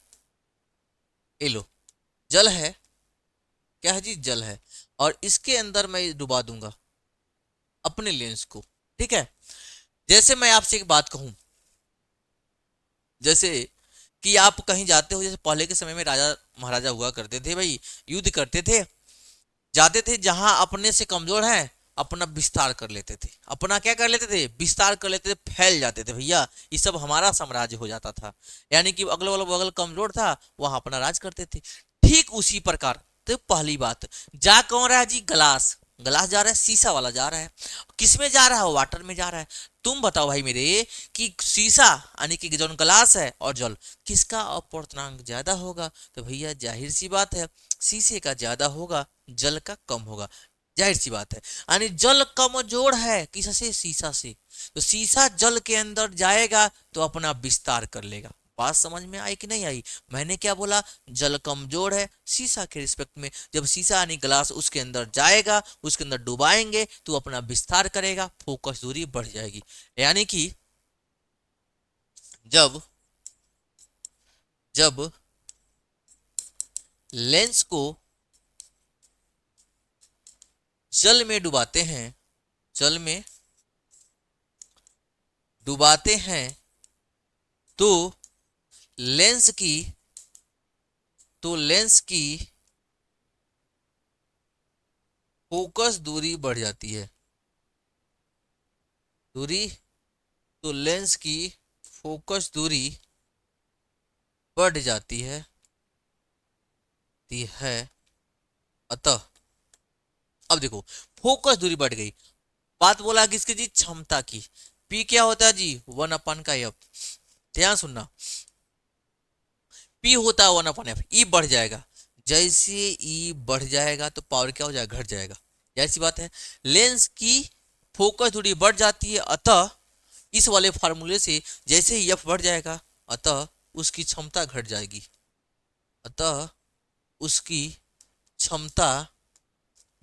ये लो जल है, क्या है जी? जल है। और इसके अंदर मैं डुबा दूंगा अपने लेंस को, ठीक है। जैसे मैं आपसे एक बात कहूं, जैसे कि आप कहीं जाते हो, जैसे पहले के समय में राजा महाराजा हुआ करते थे भाई, युद्ध करते थे, जाते थे जहां अपने से कमजोर हैं, अपना विस्तार कर लेते थे। अपना क्या कर लेते थे? विस्तार कर लेते थे, फैल जाते थे भैया, ये सब हमारा साम्राज्य हो जाता था। यानी कि अगल बगल बगल कमजोर था, वहां अपना राज करते थे। ठीक उसी प्रकार, तो पहली बात, जा कौन रहा है जी? ग्लास। ग्लास जा रहा है, शीशा वाला जा रहा है। किस में जा रहा है? वाटर में जा रहा है। तुम बताओ भाई मेरे कि शीशा यानी कि जो ग्लास है और जल, किसका अपवर्तनांक ज्यादा होगा? तो भैया जाहिर सी बात है, शीशे का ज्यादा होगा, जल का कम होगा, जाहिर सी बात है। यानी जल कमजोर है किससे? शीशा से। तो शीशा जल के अंदर जाएगा तो अपना विस्तार कर लेगा। बात समझ में आई कि नहीं आई? मैंने क्या बोला? जल कमजोर है शीशा के रिस्पेक्ट में, जब शीशा यानी ग्लास उसके अंदर जाएगा, उसके अंदर डुबाएंगे तो अपना विस्तार करेगा, फोकस दूरी बढ़ जाएगी। यानी कि जब जब लेंस को जल में डुबाते हैं, जल में डुबाते हैं, तो लेंस की लेंस की फोकस दूरी बढ़ जाती है। दूरी, तो लेंस की फोकस दूरी बढ़ जाती है, अतः अब देखो फोकस दूरी बढ़ गई, बात बोला किसकी जी, क्षमता की। पी क्या होता है जी, 1/f। ध्यान सुनना, पी होता है 1/f, ई बढ़ जाएगा। जैसे ई बढ़ जाएगा तो पावर क्या हो जाएगा, घट जाएगा। ऐसी बात है, लेंस की फोकस दूरी बढ़ जाती है, अतः इस वाले फार्मूले से जैसे ही एफ बढ़ जाएगा अतः उसकी क्षमता घट जाएगी, अतः उसकी क्षमता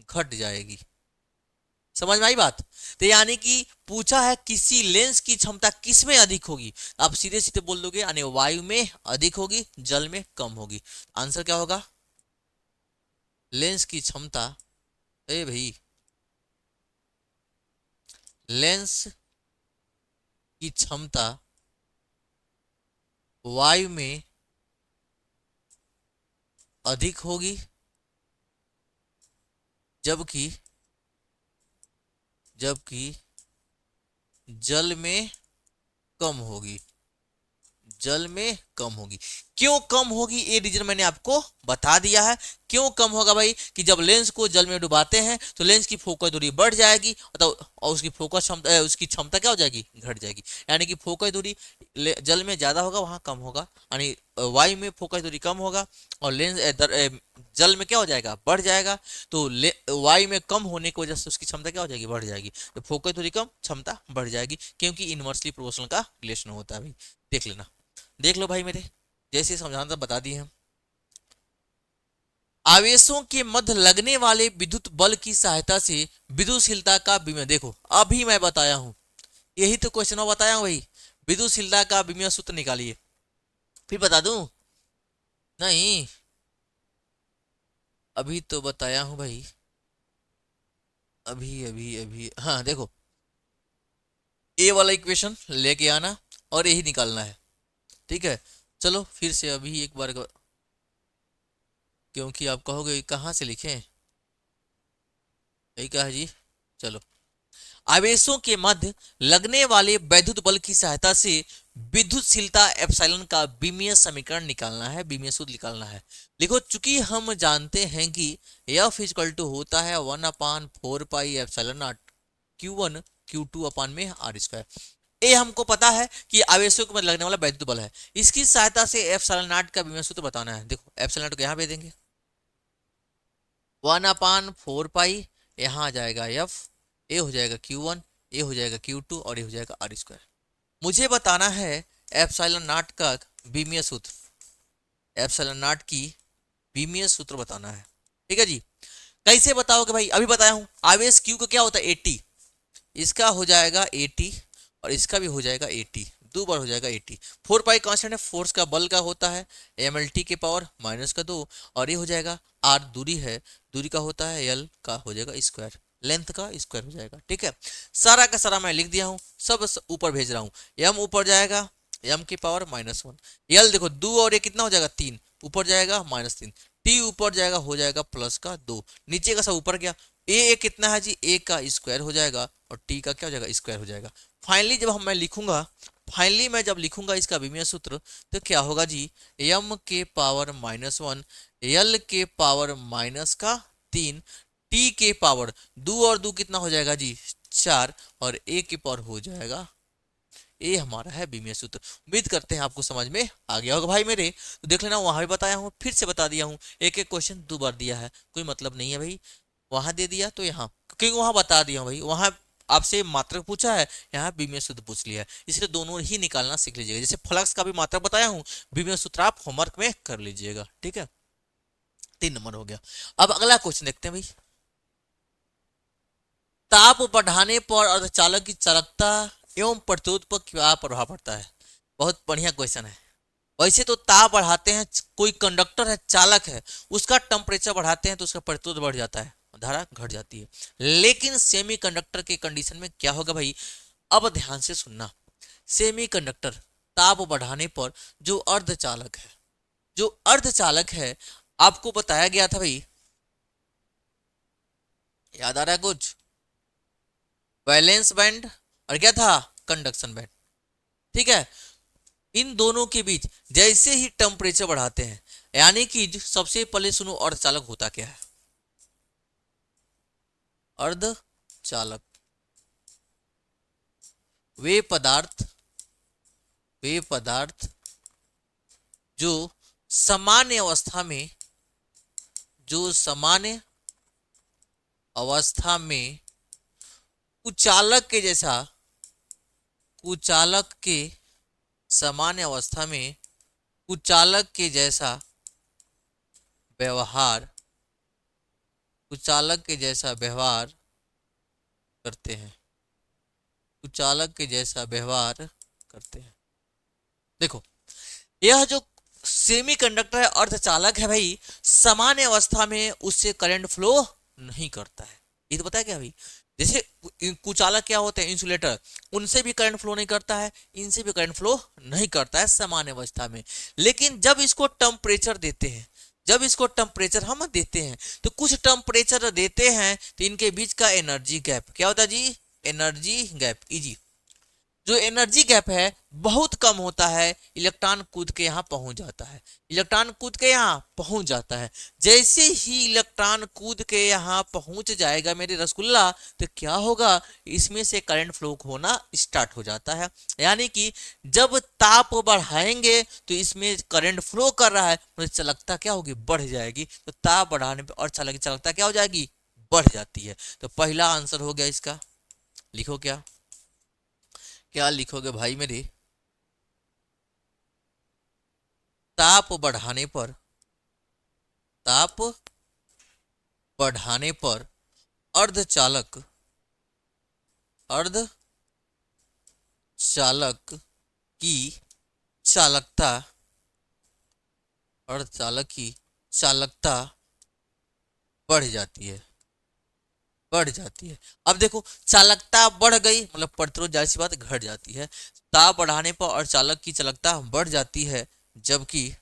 घट जाएगी। समझ में आई बात? तो यानी कि पूछा है किसी लेंस की क्षमता किस में अधिक होगी, आप सीधे सीधे बोल दोगे यानी वायु में अधिक होगी, जल में कम होगी। आंसर क्या होगा, लेंस की क्षमता, ए भाई लेंस की क्षमता वायु में अधिक होगी, जबकि जबकि जल में कम होगी, जल में कम होगी। क्यों कम होगी, ये रीजन मैंने आपको बता दिया है। क्यों कम होगा भाई, कि जब लेंस को जल में डुबाते हैं तो लेंस की फोकस दूरी बढ़ जाएगी, तो और उसकी फोकस क्षमता, उसकी क्षमता क्या हो जाएगी, घट जाएगी। यानी कि फोकस दूरी जल में ज्यादा होगा, वहां कम होगा, यानी वायु में फोकस दूरी कम होगा और लेंस जल में क्या हो जाएगा, बढ़ जाएगा। तो वायु में कम होने की वजह से उसकी क्षमता क्या हो जाएगी, बढ़ जाएगी। तो फोकस दूरी कम, क्षमता बढ़ जाएगी, क्योंकि इनवर्सली प्रोपोर्शनल का रिलेशन होता है भाई। देख लेना, देख लो भाई मेरे, जैसे समझाना था बता दिए हम। आवेशों के मध्य लगने वाले विद्युत बल की सहायता से विद्युतशीलता का विमेय, देखो अभी मैं बताया हूं, यही तो क्वेश्चन बताया हूं भाई, विद्युतशीलता का विमेय सूत्र निकालिए। फिर बता दूं, नहीं अभी तो बताया हूं भाई, अभी अभी अभी, हाँ देखो, ए वाला इक्वेशन लेके आना और यही निकालना है, ठीक है। चलो फिर से अभी एक बार, क्योंकि आप कहोगे कहाँ से लिखें, यही कहा जी। चलो, आवेशों के मध्य लगने वाले वैद्युत बल की सहायता से विद्युतशीलता एप्सिलॉन का विमीय समीकरण निकालना है, विमीय सूत्र निकालना है। देखो चूंकि हम जानते हैं कि F इक्वल टू होता है 1/4 pi epsilon not Q1 Q2 अपान में R स्क्वायर। ये हमको पता है कि आवेशों के मध्य लगने वाला वैद्युत बल है, इसकी सहायता से एप्सिलॉन नॉट का विमीय सूत्र बताना है। देखो एप्सिलॉन नॉट को यहाँ भेजेंगे, 1/4 पाई, यहाँ आ जाएगा F, ए हो जाएगा Q1, ए हो जाएगा Q2 और ये हो जाएगा R स्क्वायर। मुझे बताना है एप्सिलॉन नॉट का विमीय सूत्र, एप्सिलॉन नॉट की विमीय सूत्र बताना है, ठीक है जी। कैसे बताओगे भाई, अभी बताया हूं, आवेश Q का क्या होता है 80, इसका हो जाएगा 80 और इसका भी हो जाएगा 80, दो बार हो जाएगा 80। 4 पाई कांस्टेंट है, फोर्स का बल का होता है, mlt के पावर -2 और ये हो जाएगा r दूरी है, दूरी का होता है l का हो जाएगा स्क्वायर, लेंथ का स्क्वायर हो जाएगा, ठीक है। सारा का सारा मैं लिख दिया हूँ, सब ऊपर भेज रहा हूँ। m ऊपर जाएगा m की पावर -1, l देखो 2 और ये कितना हो जाएगा 3, ऊपर जाएगा -3, t ऊपर जाएगा हो जाएगा +2, नीचे का सब ऊपर गया। ए कितना है जी, ए का स्क्वायर हो जाएगा और टी का क्या हो जाएगा, स्क्वायर हो जाएगा। फाइनली जब मैं लिखूंगा, फाइनली मैं जब लिखूंगा इसका विमीय सूत्र, तो क्या होगा जी, m के पावर -1, l के पावर -3, t के पावर 2 और 2 कितना हो जाएगा जी 4 और a के पावर हो जाएगा, ये हमारा है विमीय सूत्र। उम्मीद करते हैं आपको समझ में आ गया होगा भाई मेरे। तो देख लेना, वहां भी बताया हूँ, फिर से बता दिया हूँ, एक एक क्वेश्चन 2 बार दिया है, कोई मतलब नहीं है भाई, वहां दे दिया तो यहाँ, क्योंकि वहां बता दिया हूँ भाई, वहां आपसे मात्रक पूछा है, यहाँ विमीय सूत्र पूछ लिया है, इसलिए दोनों ही निकालना सीख लीजिएगा। जैसे फ्लक्स का भी मात्रक बताया हूँ, विमीय सूत्र आप होमवर्क में कर लीजिएगा, ठीक है। 3 नंबर हो गया। अब अगला क्वेश्चन देखते हैं भाई, ताप बढ़ाने पर अर्धचालक की चालकता एवं प्रतिरोध पर क्या प्रभाव पड़ता है। बहुत बढ़िया क्वेश्चन है। वैसे तो ताप बढ़ाते हैं, कोई कंडक्टर है, चालक है, उसका टेम्परेचर बढ़ाते हैं तो उसका प्रतिरोध बढ़ जाता है, धारा घट जाती है। लेकिन सेमी कंडक्टर के कंडीशन में क्या होगा भाई, अब ध्यान से सुनना। सेमी कंडक्टर ताप बढ़ाने पर जो अर्धचालक है, जो अर्धचालक है, आपको बताया गया था भाई, याद आ रहा है कुछ, वैलेंस बैंड और क्या था, कंडक्शन बैंड, ठीक है। इन दोनों के बीच जैसे ही टेम्परेचर बढ़ाते हैं, यानी कि सबसे पहले सुनो अर्धचालक होता क्या है, अर्धचालक वे पदार्थ जो सामान्य अवस्था में कुचालक के जैसा सामान्य अवस्था में कुचालक के जैसा व्यवहार करते हैं। देखो, यह जो सेमीकंडक्टर है, अर्धचालक है भाई, सामान्य अवस्था में उससे करंट फ्लो नहीं करता है। ये तो पता है क्या भाई, जैसे कुचालक क्या होते हैं, इंसुलेटर, उनसे भी करंट फ्लो नहीं करता है, इनसे भी करंट फ्लो नहीं करता है सामान्य अवस्था में। लेकिन जब इसको टेम्परेचर देते हैं, हम देते हैं, तो कुछ टेम्परेचर देते हैं तो इनके बीच का एनर्जी गैप क्या होता है जी, एनर्जी गैप इजी। जो एनर्जी गैप है बहुत कम होता है, इलेक्ट्रॉन कूद के यहाँ पहुंच जाता है। जैसे ही इलेक्ट्रॉन कूद के यहाँ पहुंच जाएगा मेरे रसगुल्ला, तो क्या होगा, इसमें से करंट फ्लो होना स्टार्ट हो जाता है। यानी कि जब ताप बढ़ाएंगे तो इसमें करंट फ्लो कर रहा है, तो चालकता क्या होगी, बढ़ जाएगी। तो ताप बढ़ाने पर और चालकता क्या हो जाएगी, बढ़ जाती है। तो पहला आंसर हो गया इसका। लिखो क्या लिखोगे भाई मेरे, ताप बढ़ाने पर अर्धचालक की चालकता बढ़ जाती है। अब देखो, चालकता बढ़ गई मतलब प्रतिरोध जाहिर सी बात घट जाती है। ताप बढ़ाने पर अर्धचालक की चालकता बढ़ जाती है, जबकि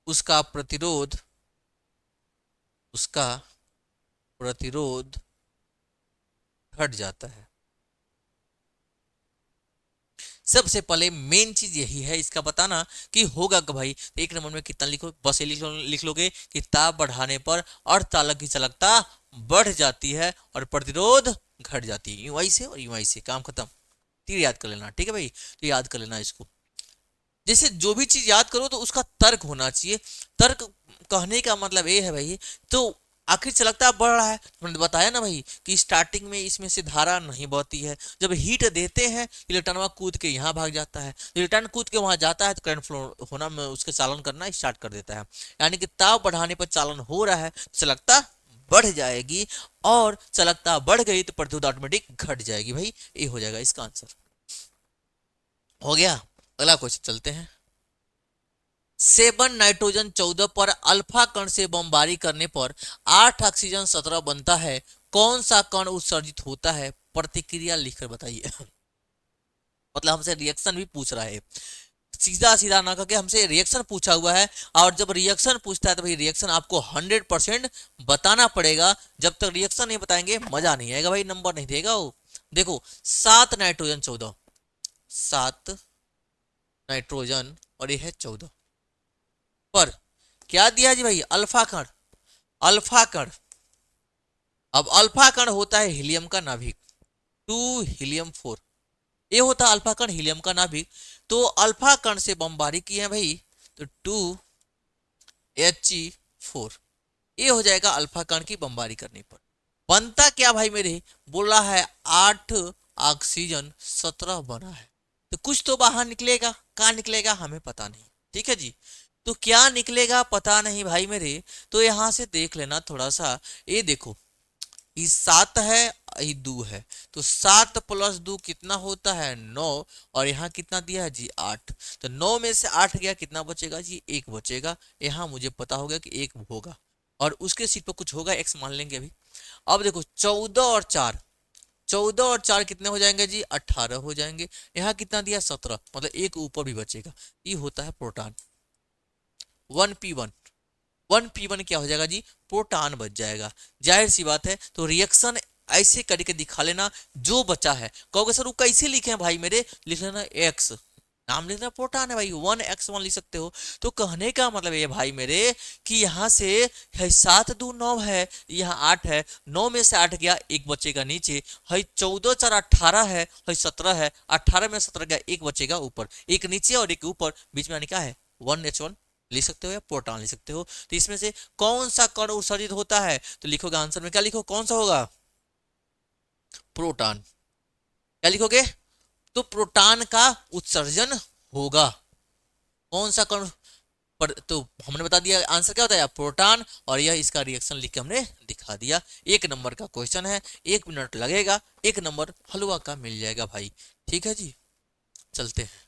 उसका प्रतिरोध घट जाता है। सबसे पहले मेन चीज यही है इसका बताना कि होगा कि भाई, एक नंबर में कितना लिखो, बस ये लिख लोगे कि ताप बढ़ाने पर अर्धचालक की चालकता बढ़ जाती है और प्रतिरोध घट जाती है। यूं से और यूं से काम खत्म। तीर याद कर लेना, ठीक है भाई, तो याद कर लेना इसको। जैसे जो भी चीज याद करो तो उसका तर्क होना चाहिए। तर्क कहने का मतलब ये है भाई, तो आखिर चालकता बढ़ रहा है, मैंने बताया ना भाई कि स्टार्टिंग में इसमें से धारा नहीं बहती है। जब हीट देते हैं, इलेक्ट्रॉन कूद के यहाँ भाग जाता है, इलेक्ट्रॉन कूद के वहां जाता है तो करंट फ्लो होना में उसके चालन करना स्टार्ट कर देता है। यानी कि ताप बढ़ाने पर चालन हो रहा है, चालकता बढ़ जाएगी, और चालकता बढ़ गई तो प्रतिरोध ऑटोमेटिक घट जाएगी। भाई ये हो जाएगा इसका आंसर। हो गया, अगला क्वेश्चन चलते हैं। 7 नाइट्रोजन 14 पर अल्फा कण से बमबारी करने पर 8 ऑक्सीजन 17 बनता है। कौन सा कण उत्सर्जित होता है, प्रतिक्रिया लिखकर बताइए। मतलब हमसे रिएक्शन भी पूछ रहा है, सीधा ना करके हमसे रिएक्शन पूछा हुआ है। और जब रिएक्शन पूछता है तो भाई रिएक्शन आपको 100% बताना पड़ेगा। जब तक रिएक्शन नहीं बताएंगे मजा नहीं आएगा भाई, नंबर नहीं देगा वो। देखो 7 नाइट्रोजन 14, 7 नाइट्रोजन और ये है 14 पर क्या दिया जी भाई, अल्फा कण। अब अल्फा कण होता है हीलियम का नाभिक, 2 हीलियम 4, ये होता है अल्फा कण हीलियम का नाभिक। तो अल्फा कण से बमबारी की है भाई, तो 2He4, ये हो जाएगा अल्फा कण की बमबारी करने पर। बनता क्या भाई मेरे, बोला है 8 ऑक्सीजन 17 बना है, तो कुछ तो बाहर निकलेगा, कहाँ निकलेगा हमें पता नहीं, ठीक है जी। तो क्या निकलेगा पता नहीं भाई मेरे, तो यहां से देख लेना थोड़ा सा। ये देखो, ये 7 है, ये 2 है, तो 7 + 2 कितना होता है 9, और यहाँ कितना दिया है जी 8। तो 9 में से 8 गया, कितना बचेगा जी 1 बचेगा। यहाँ मुझे पता होगा कि 1 होगा, और उसके सीट पर कुछ होगा, x मान लेंगे अभी। अब देखो 14 और 4 कितने हो जाएंगे जी 18 हो जाएंगे। यहाँ कितना दिया 17, मतलब 1 ऊपर भी बचेगा। ये होता है प्रोटॉन। 1p1 क्या हो जाएगा जी, प्रोटॉन बच जाएगा। जाहिर सी बात है, तो रिएक्शन ऐसे करके दिखा लेना। जो बचा है कहोगे सर वो कैसे लिखे भाई मेरे, लिख लेना x, नाम लिखना प्रोटॉन है भाई, 1x1 लिख सकते हो। तो कहने का मतलब ये भाई मेरे कि यहाँ से है 7 2 9 है, यहाँ 8 है, 9 में से 8 गया, एक बचेगा नीचे, है 14 4 18 है 17 है, 18 में 17 गया, एक बचेगा ऊपर, एक नीचे और एक ऊपर, बीच में आने का है 1h1 लिख सकते हो या प्रोटॉन लिख सकते हो। तो इसमें से कौन सा कण उत्सर्जित होता है, तो लिखोगे आंसर में क्या लिखो, कौन सा होगा, प्रोटॉन। क्या लिखोगे, तो प्रोटॉन का उत्सर्जन होगा। कौन सा कण पर, तो हमने बता दिया आंसर क्या होता है, प्रोटॉन, और यह इसका रिएक्शन लिख के हमने दिखा दिया। 1 नंबर का क्वेश्चन है, 1 मिनट लगेगा, 1 नंबर हलवा का मिल जाएगा भाई। ठीक है जी, चलते हैं।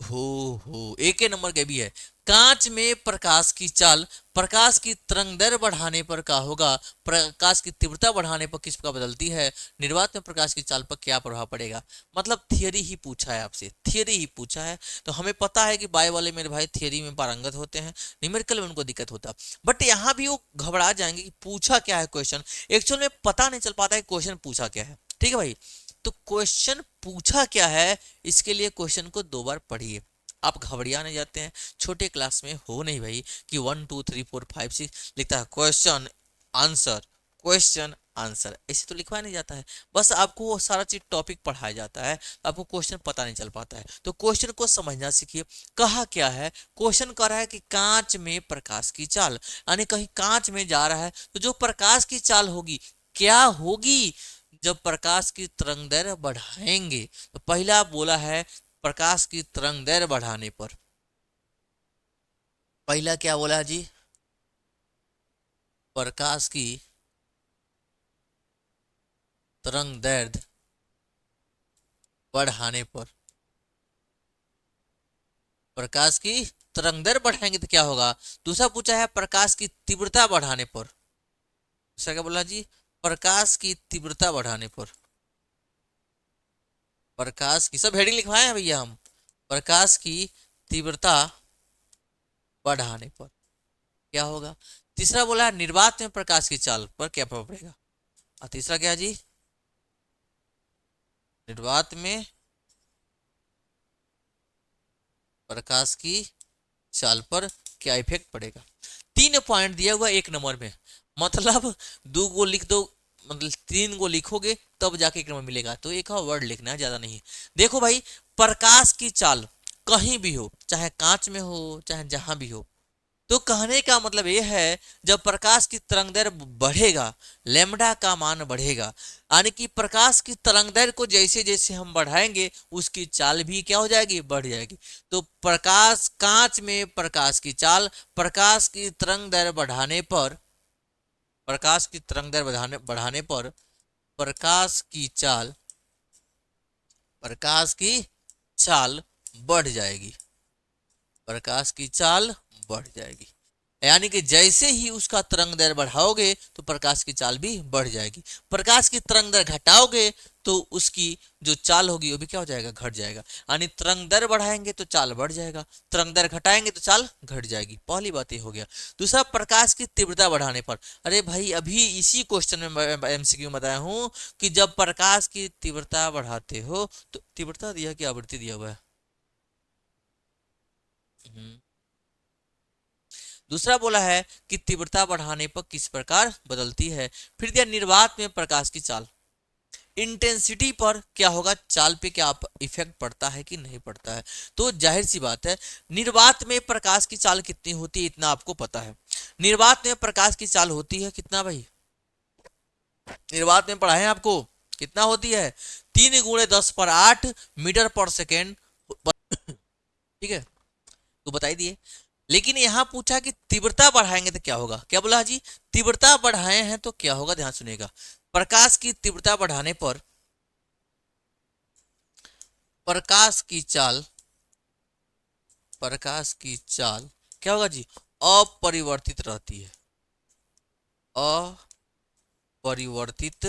हो एक ही नंबर के भी है। कांच में प्रकाश की चाल प्रकाश की तरंगदैर्घ्य बढ़ाने पर क्या होगा, प्रकाश की तीव्रता बढ़ाने पर किस प्रकार बदलती है, निर्वात में प्रकाश की चाल पर क्या प्रभाव पड़ेगा। मतलब थियरी ही पूछा है आपसे, थियरी ही पूछा है। तो हमें पता है कि बायो वाले मेरे भाई थियरी में पारंगत होते हैं, न्यूमेरिकल में उनको दिक्कत होता, बट यहाँ भी वो घबरा जाएंगे कि पूछा क्या है क्वेश्चन, एक्चुअल में पता नहीं चल पाता है क्वेश्चन पूछा क्या है। ठीक है भाई, तो क्वेश्चन पूछा क्या है, इसके लिए क्वेश्चन को 2 बार पढ़िए। आप घबराने जाते हैं, छोटे क्लास में हो नहीं भाई कि 1 2 3 4 5 6 लिखता है क्वेश्चन आंसर, क्वेश्चन आंसर, ऐसे तो लिखवाया नहीं जाता है। बस आपको वो सारा चीज टॉपिक पढ़ाया जाता है, आपको क्वेश्चन पता नहीं चल पाता है। तो क्वेश्चन को समझना सीखिए। कहा क्या है, क्वेश्चन कह रहा है कि कांच में प्रकाश की चाल, यानी कहीं कांच में जा रहा है तो जो प्रकाश की चाल होगी क्या होगी, जब प्रकाश की तरंगदैर्घ्य बढ़ाएंगे। तो पहला बोला है प्रकाश की तरंगदैर्घ्य बढ़ाने पर, पहला क्या बोला है जी, प्रकाश की तरंगदैर्घ्य बढ़ाने पर, प्रकाश की तरंगदैर्घ्य बढ़ाएंगे तो क्या होगा। दूसरा पूछा है प्रकाश की तीव्रता बढ़ाने पर, दूसरा क्या बोला जी, प्रकाश की तीव्रता बढ़ाने पर, प्रकाश की सब हेडिंग लिखवाए हैं भैया हम, प्रकाश की तीव्रता बढ़ाने पर क्या होगा। तीसरा बोला है निर्वात में प्रकाश की चाल पर क्या प्रभाव पड़ेगा, और तीसरा क्या है जी, निर्वात में प्रकाश की चाल पर क्या इफेक्ट पड़ेगा। 3 पॉइंट दिया हुआ 1 नंबर में, मतलब 2 गो लिख दो, मतलब 3 गो लिखोगे तब जाके 1 नंबर मिलेगा। तो एक वर्ड लिखना है, ज्यादा नहीं। देखो भाई, प्रकाश की चाल कहीं भी हो, चाहे कांच में हो चाहे जहां भी हो, तो कहने का मतलब यह है जब प्रकाश की तरंगदैर्घ्य बढ़ेगा, लेमडा का मान बढ़ेगा, यानी कि प्रकाश की तरंगदैर्घ्य को जैसे जैसे हम बढ़ाएंगे उसकी चाल भी क्या हो जाएगी, बढ़ जाएगी। तो प्रकाश कांच में प्रकाश की चाल, प्रकाश की तरंगदैर्घ्य बढ़ाने पर, प्रकाश की तरंगदैर्घ्य बढ़ाने बढ़ाने पर प्रकाश की चाल, प्रकाश की चाल बढ़ जाएगी, प्रकाश की चाल बढ़ जाएगी। यानी कि जैसे ही उसका तरंग दैर्घ्य बढ़ाओगे तो प्रकाश की चाल भी बढ़ जाएगी, प्रकाश की तरंग दैर्घ्य घटाओगे तो उसकी जो चाल होगी वो भी क्या हो जाएगा, घट जाएगा। यानी तरंग दैर्घ्य बढ़ाएंगे तो चाल बढ़ जाएगा, तरंग दैर्घ्य घटाएंगे तो चाल घट जाएगी। पहली बात ये हो गया। दूसरा, प्रकाश की तीव्रता बढ़ाने पर, अरे भाई अभी इसी क्वेश्चन में मैं एमसीक्यू में बताया हूं कि जब प्रकाश की तीव्रता बढ़ाते हो तो तीव्रता दिया कि आवृत्ति दिया हुआ है। हम्म। दूसरा बोला है कि तीव्रता बढ़ाने पर किस प्रकार बदलती है। फिर दिया निर्वात में प्रकाश की चाल, इंटेंसिटी पर क्या होगा, चाल पे क्या इफेक्ट पड़ता है कि नहीं पड़ता है। तो जाहिर सी बात है निर्वात में प्रकाश की चाल कितनी होती है इतना आपको पता है। निर्वात में प्रकाश की चाल होती है कितना भाई, निर्वात में पढ़ा है आपको, कितना होती है, 3 × 10⁸ मीटर पर सेकेंड। ठीक है, तो बताई दिए। लेकिन यहां पूछा कि तीव्रता बढ़ाएंगे तो क्या होगा, क्या बोला जी, तीव्रता बढ़ाए हैं तो क्या होगा, ध्यान सुनिएगा। प्रकाश की तीव्रता बढ़ाने पर प्रकाश की चाल, प्रकाश की चाल क्या होगा जी, अपरिवर्तित रहती है, अपरिवर्तित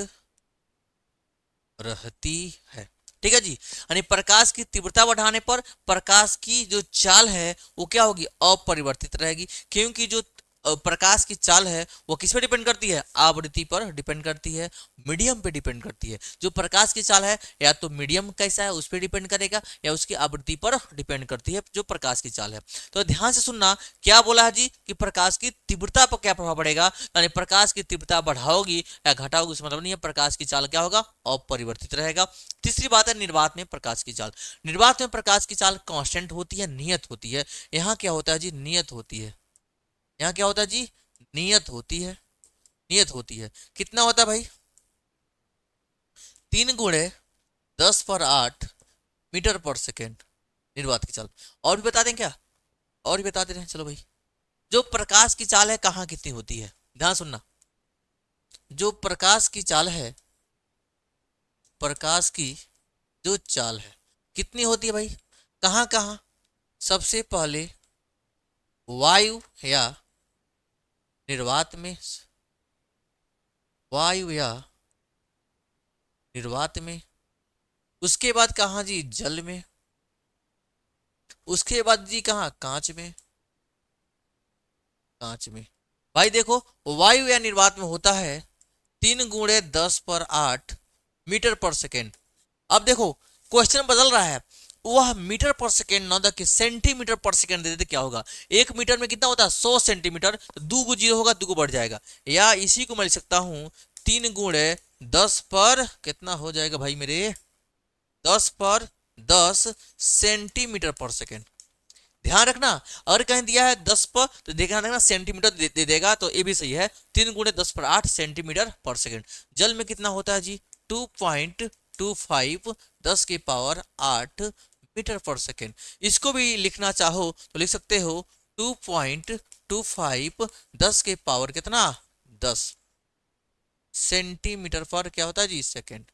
रहती है। ठीक है जी, यानी प्रकाश की तीव्रता बढ़ाने पर प्रकाश की जो चाल है वो क्या होगी, अपरिवर्तित रहेगी। क्योंकि जो प्रकाश की चाल है वो किस पे डिपेंड करती है, आवृत्ति पर डिपेंड करती है, मीडियम पे डिपेंड करती है। जो प्रकाश की चाल है या तो मीडियम कैसा है उस पर डिपेंड करेगा या उसकी आवृत्ति पर डिपेंड करती है जो प्रकाश की चाल है। तो ध्यान से सुनना, क्या बोला है जी कि प्रकाश की तीव्रता पर क्या प्रभाव पड़ेगा, यानी प्रकाश की तीव्रता बढ़ाओगी या घटाओगी उसका मतलब नहीं है, प्रकाश की चाल क्या होगा, अपरिवर्तित रहेगा। तीसरी बात है निर्वात में प्रकाश की चाल। निर्वात में प्रकाश की चाल कांस्टेंट होती है, नियत होती है। यहाँ क्या होता है जी, नियत होती है। यहाँ क्या होता है जी, नियत होती है, नियत होती है। कितना होता है भाई, 3 × 10⁸ मीटर पर सेकेंड निर्वात की चाल। और भी बता दें क्या, और भी बता दे रहे हैं, चलो भाई। जो प्रकाश की चाल है कहाँ कितनी होती है, ध्यान सुनना। जो प्रकाश की चाल है, प्रकाश की जो चाल है कितनी होती है भाई, कहाँ कहाँ, सबसे पहले वायु या निर्वात में, वायु या निर्वात में, उसके बाद कहाँ जी, जल में, उसके बाद जी कहाँ, कांच में, कांच में। भाई देखो, वायु या निर्वात में होता है 3 × 10⁸ मीटर पर सेकेंड। अब देखो क्वेश्चन बदल रहा है, वह मीटर पर सेकेंड ना कि सेंटीमीटर पर सेकेंड दे देते क्या होगा। 1 मीटर में कितना होता है, 100 सेंटीमीटर, तो 2 जीरो होगा, 2 बढ़ जाएगा। या इसी को मैं लिख सकता हूं 3 × 10 पर कितना हो जाएगा भाई मेरे, 10 सेंटीमीटर पर सेकेंड। ध्यान रखना, अगर कहीं दिया है 10 पर तो देखना रखना सेंटीमीटर दे देगा, तो ये भी सही है। 3 × 10⁸ सेंटीमीटर पर सेकेंड। जल में कितना होता है जी, 2.25 10⁸ मीटर पर सेकेंड। इसको भी लिखना चाहो तो लिख सकते हो 2.25 कितना, 10 सेंटीमीटर पर क्या होता है जी, सेकेंड।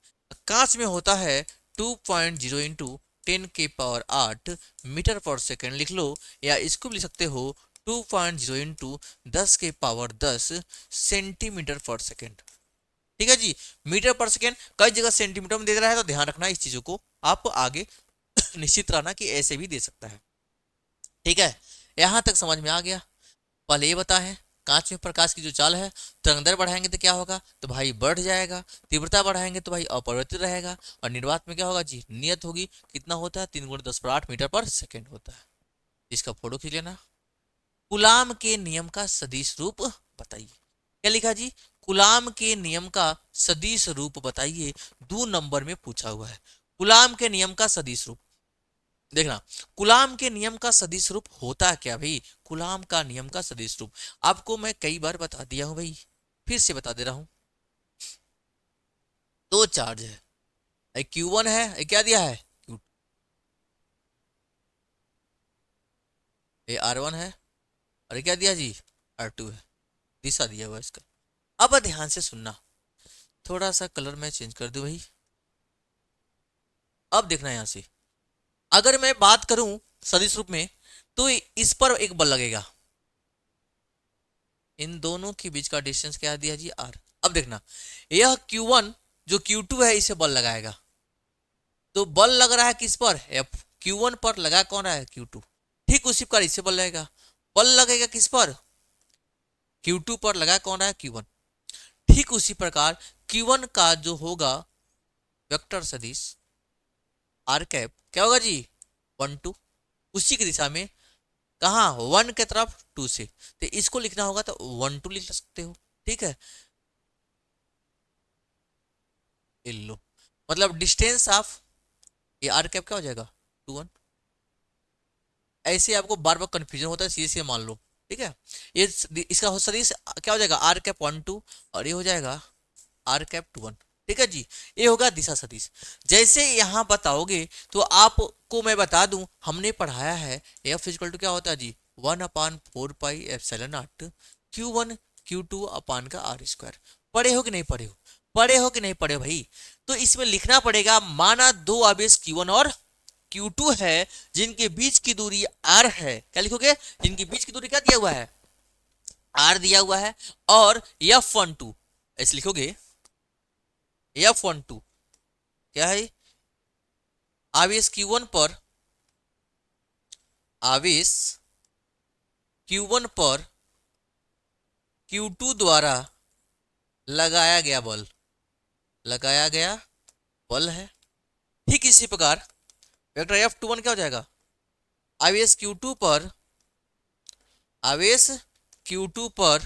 कांच में होता है 2.0 × 10⁸ मीटर पर सेकेंड लिख लो, या इसको भी लिख सकते हो 2.0 × 10⁻10 सेंटीमीटर पर सेकेंड। ठीक है जी, मीटर पर सेकेंड कई जगह सेंटीमीटर में दे रहा है, तो ध्यान रखना इस चीजों को, आप आगे निश्चित रहना कि ऐसे भी दे सकता है। ठीक है, यहां तक समझ में आ गया। पहले ये बता है कांच में प्रकाश की जो चाल है, तरंग बढ़ाएंगे तो क्या होगा, तो भाई बढ़ जाएगा, तीव्रता बढ़ाएंगे तो भाई अपरिवर्तित रहेगा, और निर्वात में क्या होगा जी, नियत होगी। कितना होता है, 3 × 10⁸ मीटर पर सेकेंड होता है। इसका फोटो खींच लेना। कूलाम के नियम का सदिश रूप बताइए। क्या लिखा जी, कूलाम के नियम का सदिश रूप बताइए, 2 नंबर में पूछा हुआ है। कूलाम के नियम का सदिश रूप देखना, कूलाम के नियम का सदिश रूप होता क्या भाई, कूलाम का नियम का सदिश रूप आपको मैं कई बार बता दिया हूं भाई, फिर से बता दे रहा हूं। दो चार्ज है, एक Q1 है, एक क्या दिया है, Q2, ये R1 है, और ये क्या दिया जी, R2 है। दिशा दिया हुआ इसका। अब ध्यान से सुनना, थोड़ा सा कलर मैं चेंज कर दूं भाई। अब देखना यहां से, अगर मैं बात करूं सदिश रूप में, तो इस पर एक बल लगेगा, इन दोनों के बीच का डिस्टेंस क्या दिया जी, R। अब देखना, यह Q1 जो Q2 है इसे बल लगाएगा, तो बल लग रहा है किस पर, F। Q1 पर लगा कौन रहा है, Q2। ठीक उसी प्रकार इसे बल लगेगा, बल लगेगा किस पर, Q2 पर लगा कौन रहा है, Q1। ठीक उसी प्रकार Q1 का जो होगा वेक्टर सदिश R कैप क्या होगा जी, 1 2, उसी की दिशा में, कहा 1 के तरफ 2 से, तो इसको लिखना होगा तो 1 2 लिख सकते हो। ठीक है, ये लो, मतलब डिस्टेंस ऑफ ये आर कैप क्या हो जाएगा, 2 1। ऐसे आपको बार बार कंफ्यूजन होता है, सीधे सीधे मान लो। ठीक है, ये इसका सदिश क्या हो जाएगा, आर कैप 1 2, और ये हो जाएगा आर कैप 2 1। ठीक है जी, ये होगा दिशा सदिश। जैसे यहां बताओगे तो आपको मैं बता दूं, हमने पढ़ाया है एफ इक्वल टू क्या होता है जी, 1/4πε0 Q1 Q2 अपान का R²। पढ़े हो कि नहीं पढ़े हो, पढ़े हो कि नहीं पढ़े हो भाई। तो इसमें लिखना पड़ेगा, माना दो आवेश Q1 और Q2 है, जिनके बीच की दूरी R है। क्या लिखोगे, जिनकी बीच की दूरी क्या दिया हुआ है, R दिया हुआ है, और F12 ऐसे लिखोगे, F12 क्या है, आवेश Q1 पर, आवेश Q1 पर Q2 द्वारा लगाया गया बल, लगाया गया बल है। ठीक इसी प्रकार वेक्टर F21 क्या हो जाएगा, आवेश Q2 पर, आवेश Q2 पर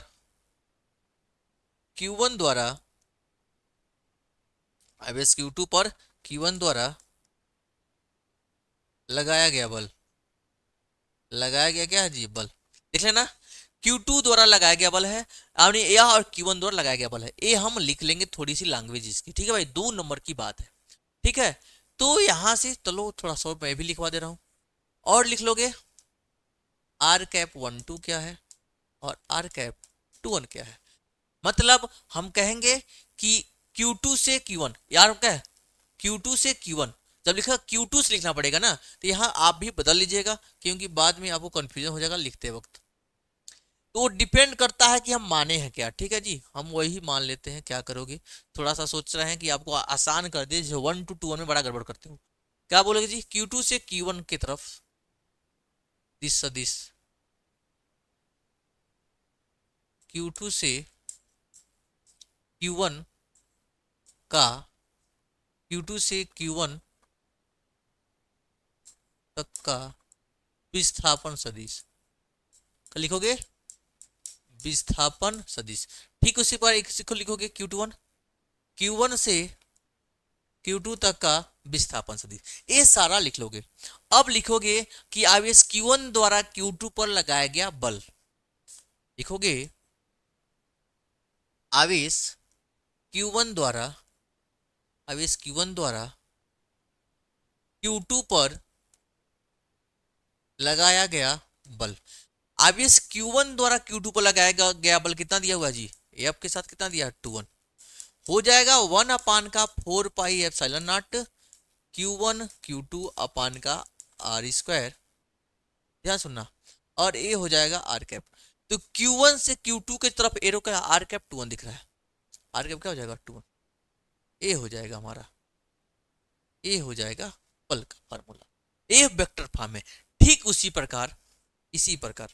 Q1 द्वारा, आवेश Q2 पर Q1 द्वारा लगाया गया बल, लगाया गया क्या है जी, बल। देख लेना, Q2 द्वारा लगाया गया बल है, यानी यह और Q1 द्वारा लगाया गया बल है। ये हम लिख लेंगे थोड़ी सी लैंग्वेज इसकी, ठीक है भाई, 2 नंबर की बात है। ठीक है, तो यहां से चलो थोड़ा सा मैं भी लिखवा दे रहा हूं, और लिख लोगे R cap 12 क्या है और R cap 21 क्या है। मतलब हम कहेंगे कि Q2 से Q1, यार क्या है, Q2 से Q1, जब लिखा Q2 से लिखना पड़ेगा ना, तो यहाँ आप भी बदल लीजिएगा, क्योंकि बाद में आपको कंफ्यूजन हो जाएगा लिखते वक्त। तो डिपेंड करता है कि हम माने हैं क्या। ठीक है जी, हम वही मान लेते हैं, क्या करोगे, थोड़ा सा सोच रहे हैं कि आपको आसान कर दे, जो 1 to 2 में बड़ा गड़बड़ करते हो। क्या बोलोगे जी, Q2 से Q1 की तरफ दिस सदिश, Q2 से Q1 का, Q2 से Q1 तक का विस्थापन सदिश, लिखोगे विस्थापन सदिश। ठीक उसी पर एक को लिखोगे Q1 से Q2 तक का विस्थापन सदिश, ये सारा लिख लोगे। अब लिखोगे कि आवेश Q1 द्वारा Q2 पर लगाया गया बल, लिखोगे आवेश Q1 द्वारा, आवेश Q1 द्वारा Q2 पर लगाया गया बल। आवेश Q1 द्वारा Q2 पर लगाया गया बल कितना दिया हुआ जी, F के साथ कितना दिया, 2 हो जाएगा 1/4 Q1 Q2 अपान का R², ध्यान सुनना, और ये हो जाएगा R कैप। तो Q1 से Q2 की तरफ एरो का R कैप 2 दिख रहा है, R कैप क्या हो जाएगा 2, ये हो जाएगा हमारा, ये हो जाएगा बल का फार्मूला, ये वेक्टर फॉर्म है। ठीक उसी प्रकार, इसी प्रकार,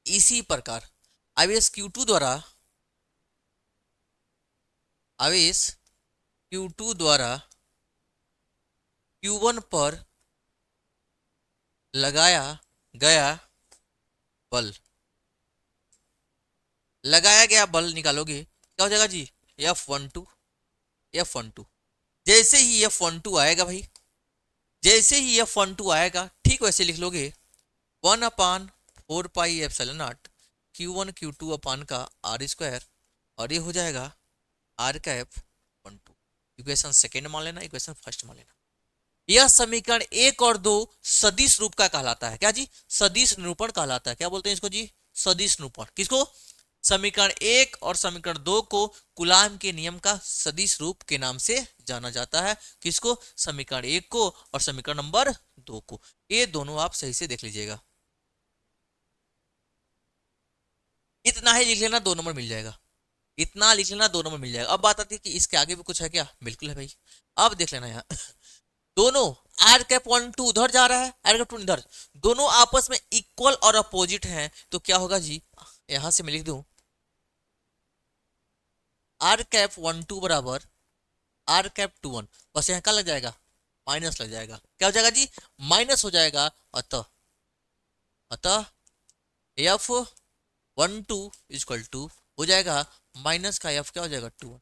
इसी प्रकार आवेश Q2 द्वारा, आवेश Q2 द्वारा Q1 पर लगाया गया बल, लगाया गया बल निकालोगे क्या हो जाएगा जी, F12, F12। जैसे ही F12 आएगा भाई, जैसे ही F12 आएगा, ठीक वैसे लिख लोगे 1/4 Q1 Q2 अपान का R², और ये हो जाएगा R का F12। इक्वेशन सेकेंड मान लेना, इक्वेशन फर्स्ट मान लेना। यह समीकरण 1 और 2 सदिश रूप का कहलाता है, क्या जी, सदिश निरूपण कहलाता है। क्या बोलते हैं इसको जी, सदिश निरूपण। किसको, समीकरण 1 और समीकरण 2 को कूलाम के नियम का सदिश रूप के नाम से जाना जाता है। किसको, समीकरण 1 को और समीकरण नंबर 2 को। ये दोनों आप सही से देख लीजिएगा, इतना ही लिख लेना, 2 नंबर मिल जाएगा, इतना लिख लेना, 2 नंबर मिल जाएगा। अब बात आती है कि इसके आगे भी कुछ है क्या, बिल्कुल है भाई। अब देख लेना यहाँ दोनों R cap 12 उधर जा रहा है, R cap 2 इधर, दोनों आपस में इक्वल और अपोजिट हैं, तो क्या होगा जी, यहां से मैं लिख दूं R cap 12 बराबर R cap 21, बस यहाँ क्या लग जाएगा, माइनस लग जाएगा। क्या हो जाएगा जी, माइनस हो जाएगा। अतः अतः F12 इक्वल टू हो जाएगा माइनस का F क्या हो जाएगा 2,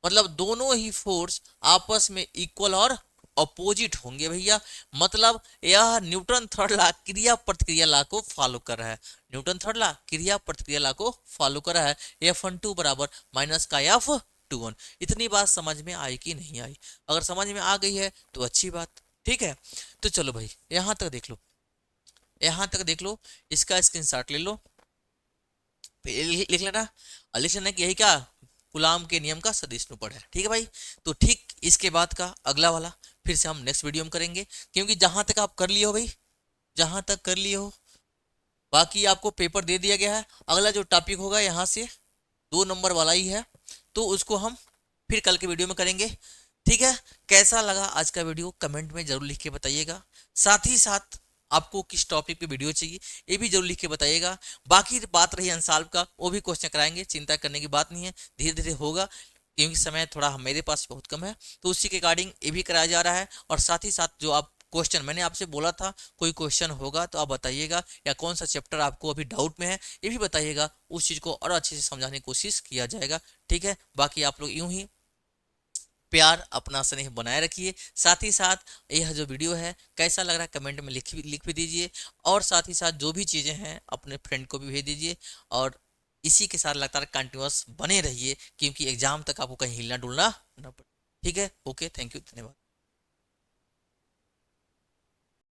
मतलब दोनों ही फोर्स आपस में इक्वल और अपोजिट होंगे भैया। मतलब यह न्यूटन थर्ड लॉ, क्रिया प्रतिक्रिया लॉ को फॉलो कर रहा है, न्यूटन थर्ड लॉ, क्रिया प्रतिक्रिया लॉ को फॉलो कर रहा है। F12 बराबर माइनस का F21। इतनी बात समझ में आई कि नहीं आई, अगर समझ में आ गई है तो अच्छी बात, ठीक है। तो चलो भाई यहां तक देख लो, यहां तक देख लो, इसका स्क्रीनशॉट ले लो, लिख लेना, और लिख लेना कि यही क्या, कूलाम के नियम का सदिश निरूपण है। ठीक है भाई, तो ठीक इसके बाद का अगला वाला फिर से हम नेक्स्ट वीडियो में करेंगे, क्योंकि जहां तक आप कर लिए हो भाई, जहां तक कर लिए हो, बाकी आपको पेपर दे दिया गया है। अगला जो टॉपिक होगा यहाँ से 2 नंबर वाला ही है, तो उसको हम फिर कल के वीडियो में करेंगे। ठीक है, कैसा लगा आज का वीडियो कमेंट में जरूर लिख के बताइएगा। साथ ही साथ आपको किस टॉपिक पे वीडियो चाहिए ये भी जरूर लिख के बताइएगा। बाकी बात रही अनसॉल्व का, वो भी क्वेश्चन कराएंगे, चिंता करने की बात नहीं है, धीरे धीरे होगा, क्योंकि समय थोड़ा मेरे पास बहुत कम है, तो उसी के अकॉर्डिंग ये भी कराया जा रहा है। और साथ ही साथ जो आप क्वेश्चन मैंने आपसे बोला था, कोई क्वेश्चन होगा तो आप बताइएगा, या कौन सा चैप्टर आपको अभी डाउट में है ये भी बताइएगा, उस चीज़ को और अच्छे से समझाने की कोशिश किया जाएगा। ठीक है, बाकी आप लोग यूं ही प्यार अपना स्नेह बनाए रखिए। साथ ही साथ यह जो वीडियो है कैसा लग रहा है कमेंट में लिख भी दीजिए, और साथ ही साथ जो भी चीज़ें हैं अपने फ्रेंड को भी भेज दीजिए, और इसी के साथ लगातार कंटिन्यूअस बने रहिए, क्योंकि एग्जाम तक आपको कहीं हिलना डुलना न पड़े। ठीक है, ओके, थैंक यू, धन्यवाद।